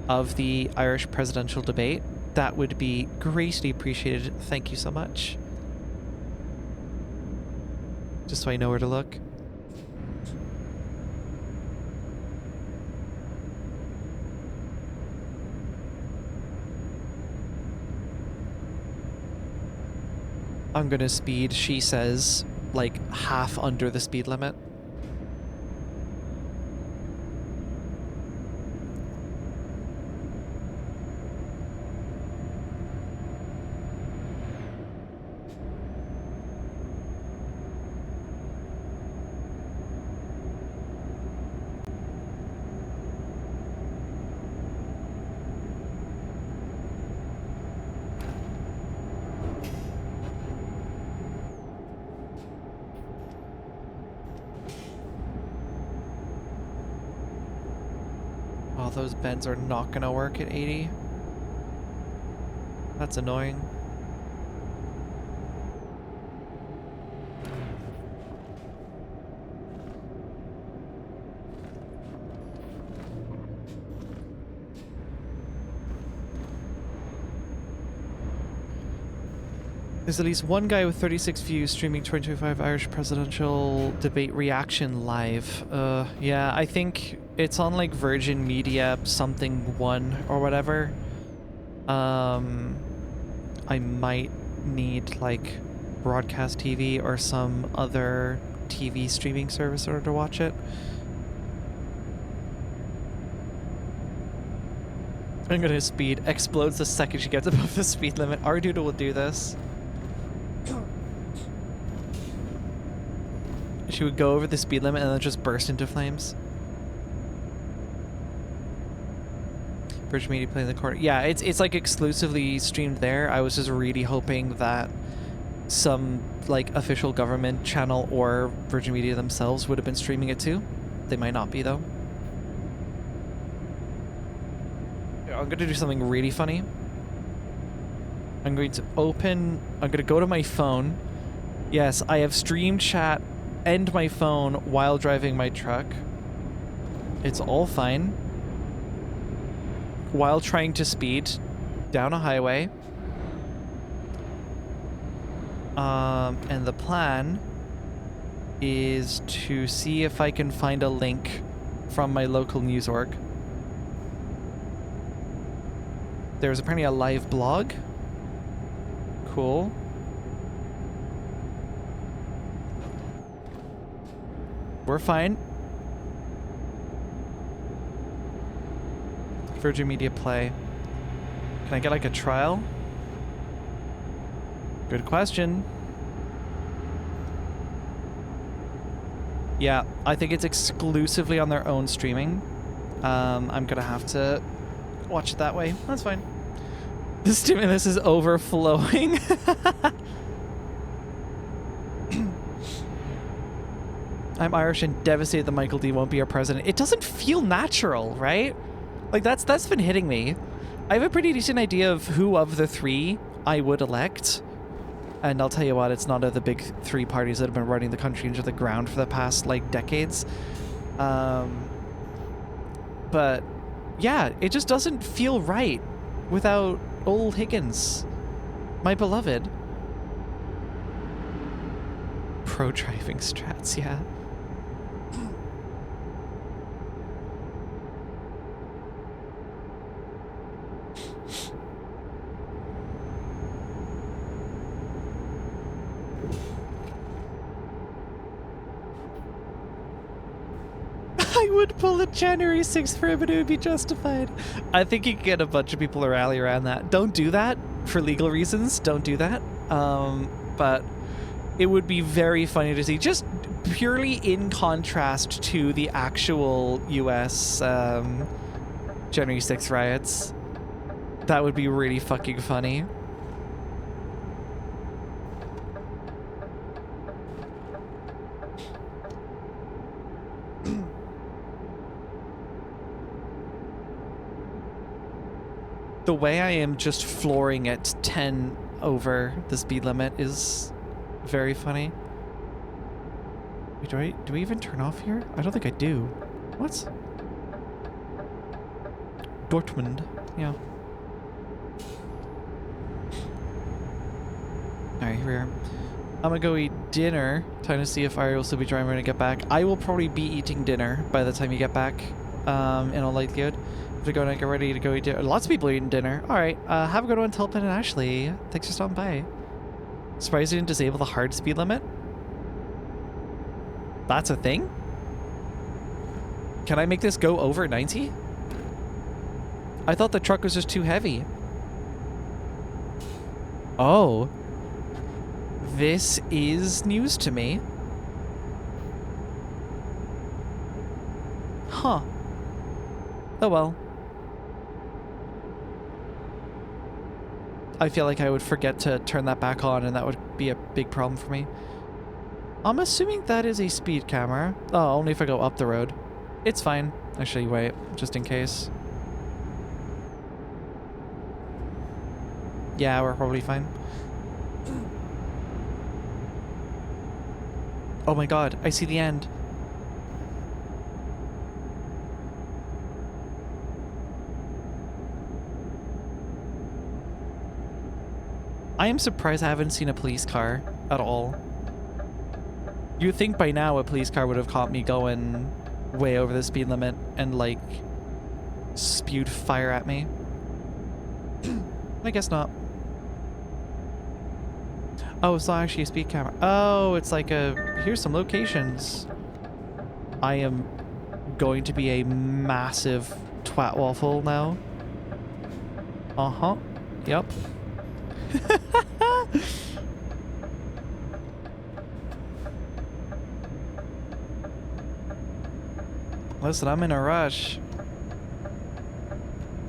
of the Irish presidential debate, that would be greatly appreciated. Thank you so much. Just so I know where to look. I'm gonna speed, she says, like half under the speed limit. Those bends are not gonna work at 80. That's annoying. There's at least one guy with 36 views streaming 2025 Irish presidential debate reaction live. Yeah, I think it's on like Virgin Media something 1 or whatever. I might need like broadcast TV or some other TV streaming service in order to watch it. I'm gonna speed. Explodes the second she gets above the speed limit. Our doodle will do this. She would go over the speed limit and then just burst into flames. Virgin Media playing the corner. Yeah, it's like exclusively streamed there. I was just really hoping that some like official government channel or Virgin Media themselves would have been streaming it too. They might not be though. I'm gonna do something really funny. I'm going to go to my phone. Yes, I have streamed chat and my phone while driving my truck. It's all fine. While trying to speed down a highway. And the plan is to see if I can find a link from my local news org. There's apparently a live blog. Cool. We're fine. Virgin Media Play. Can I get like a trial? Good question. Yeah, I think it's exclusively on their own streaming. I'm gonna have to watch it that way. That's fine. The stimulus is overflowing. I'm Irish and devastated that Michael D won't be our president. It doesn't feel natural, right? Like that's been hitting me. I have a pretty decent idea of who of the three I would elect. And I'll tell you what, it's none of the big three parties that have been running the country into the ground for the past, like, decades. But, yeah, it just doesn't feel right without old Higgins, my beloved. Pro-driving strats, yeah. I would pull a January 6th for him and it would be justified. I think you can get a bunch of people to rally around that. Don't do that for legal reasons. Don't do that. But it would be very funny to see, just purely in contrast to the actual US January 6th riots. That would be really fucking funny. The way I am just flooring at 10 over the speed limit is very funny. Wait, do we even turn off here? I don't think I do. What? Dortmund. Yeah. Alright, here we are. I'm gonna go eat dinner. Trying to see if Ari will still be driving when I get back. I will probably be eating dinner by the time you get back. In all likelihood. We're going to get ready to go eat dinner. Lots of people eating dinner. Alright, have a good one, Telpin and Ashley. Thanks for stopping by. Surprised you didn't disable the hard speed limit? That's a thing? Can I make this go over 90? I thought the truck was just too heavy. Oh. This is news to me. Huh. Oh well. I feel like I would forget to turn that back on and that would be a big problem for me. I'm assuming that is a speed camera. Oh, only if I go up the road. It's fine. Actually, wait, just in case. Yeah, we're probably fine. Oh my god, I see the end. I am surprised I haven't seen a police car at all. You'd think by now a police car would have caught me going way over the speed limit and, like, spewed fire at me. I guess not. Oh, it's not actually a speed camera. Oh, it's like a... Here's some locations. I am going to be a massive twat waffle now. Uh-huh. Yep. Listen, I'm in a rush.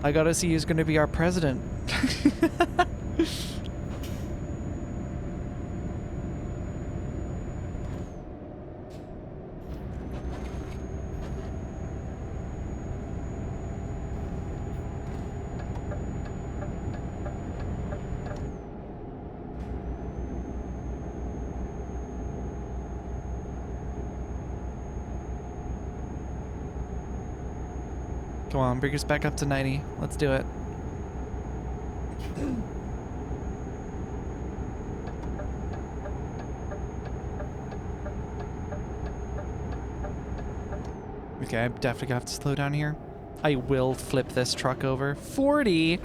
I gotta see who's gonna be our president. Come on, bring us back up to 90. Let's do it. Okay, I'm definitely gonna have to slow down here. I will flip this truck over. 40!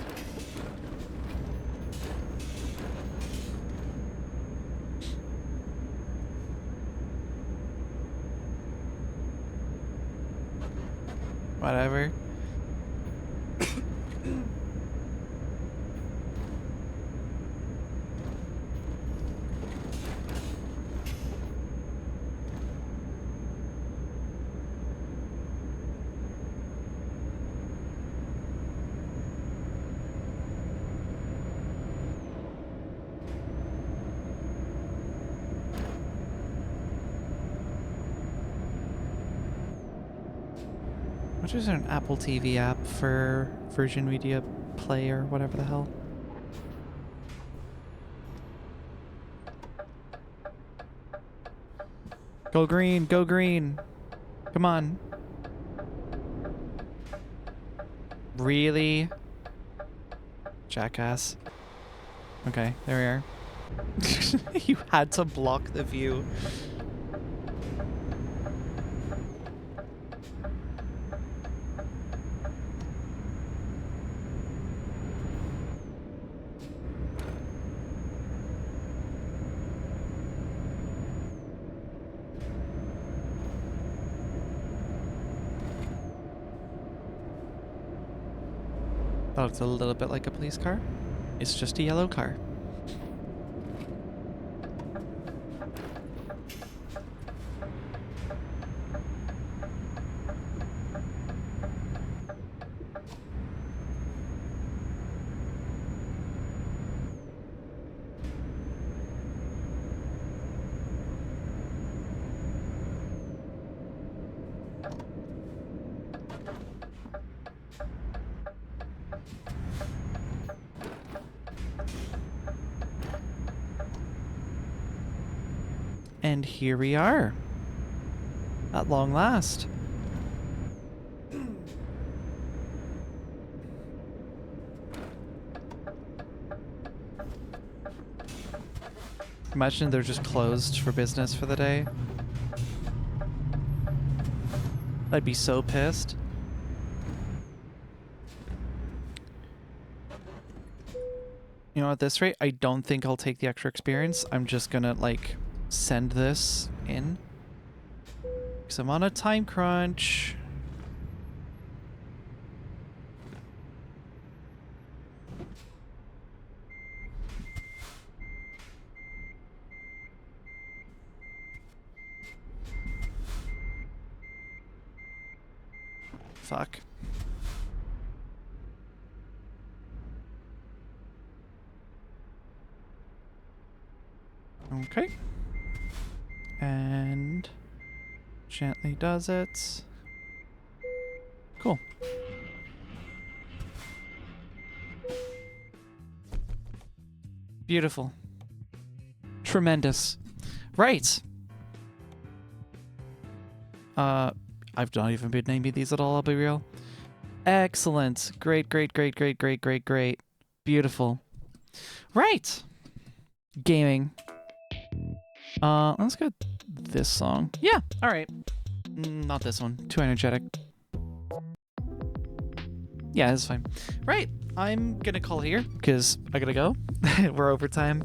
Whatever. There's an Apple TV app for Virgin Media Play or whatever the hell. Go green, go green. Come on. Really? Jackass. Okay, there we are. You had to block the view. Oh, it's a little bit like a police car. It's just a yellow car. And here we are. At long last. Imagine they're just closed for business for the day. I'd be so pissed. You know, at this rate, I don't think I'll take the extra experience. I'm just gonna, like, send this in. Because I'm on a time crunch. Fuck. Okay. And gently does it. Cool. Beautiful. Tremendous. Right. I've not even been naming these at all, I'll be real. Excellent. Great, great, great, great, great, great, great. Beautiful. Right. Gaming. Let's go this song. Yeah, alright. Not this one. Too energetic. Yeah, that's fine. Right. I'm gonna call here because I gotta go. We're over time.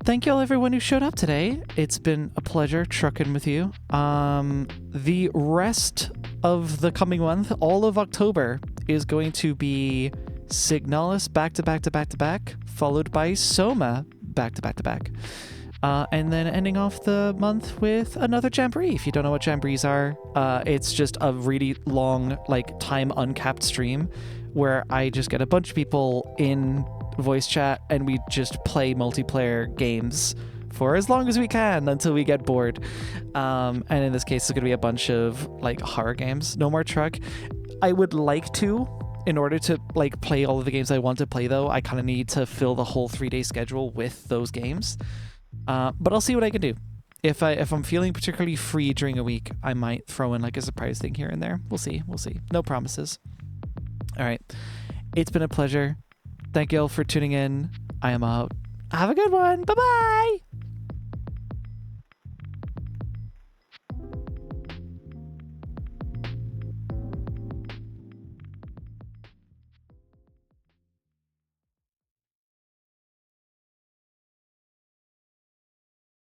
Thank you all everyone who showed up today. It's been a pleasure trucking with you. The rest of the coming month, all of October, is going to be Signalis back to back to back to back, followed by Soma back to back to back. And then ending off the month with another Jamboree. If you don't know what Jamborees are, it's just a really long, like, time uncapped stream where I just get a bunch of people in voice chat and we just play multiplayer games for as long as we can until we get bored. And in this case, it's going to be a bunch of, like, horror games. No more truck. I would like to. In order to, like, play all of the games I want to play, though, I kind of need to fill the whole 3-day schedule with those games. But I'll see what I can do. If I'm feeling particularly free during a week, I might throw in, like, a surprise thing here and there. We'll see. We'll see. No promises. All right. It's been a pleasure. Thank you all for tuning in. I am out. Have a good one. Bye-bye.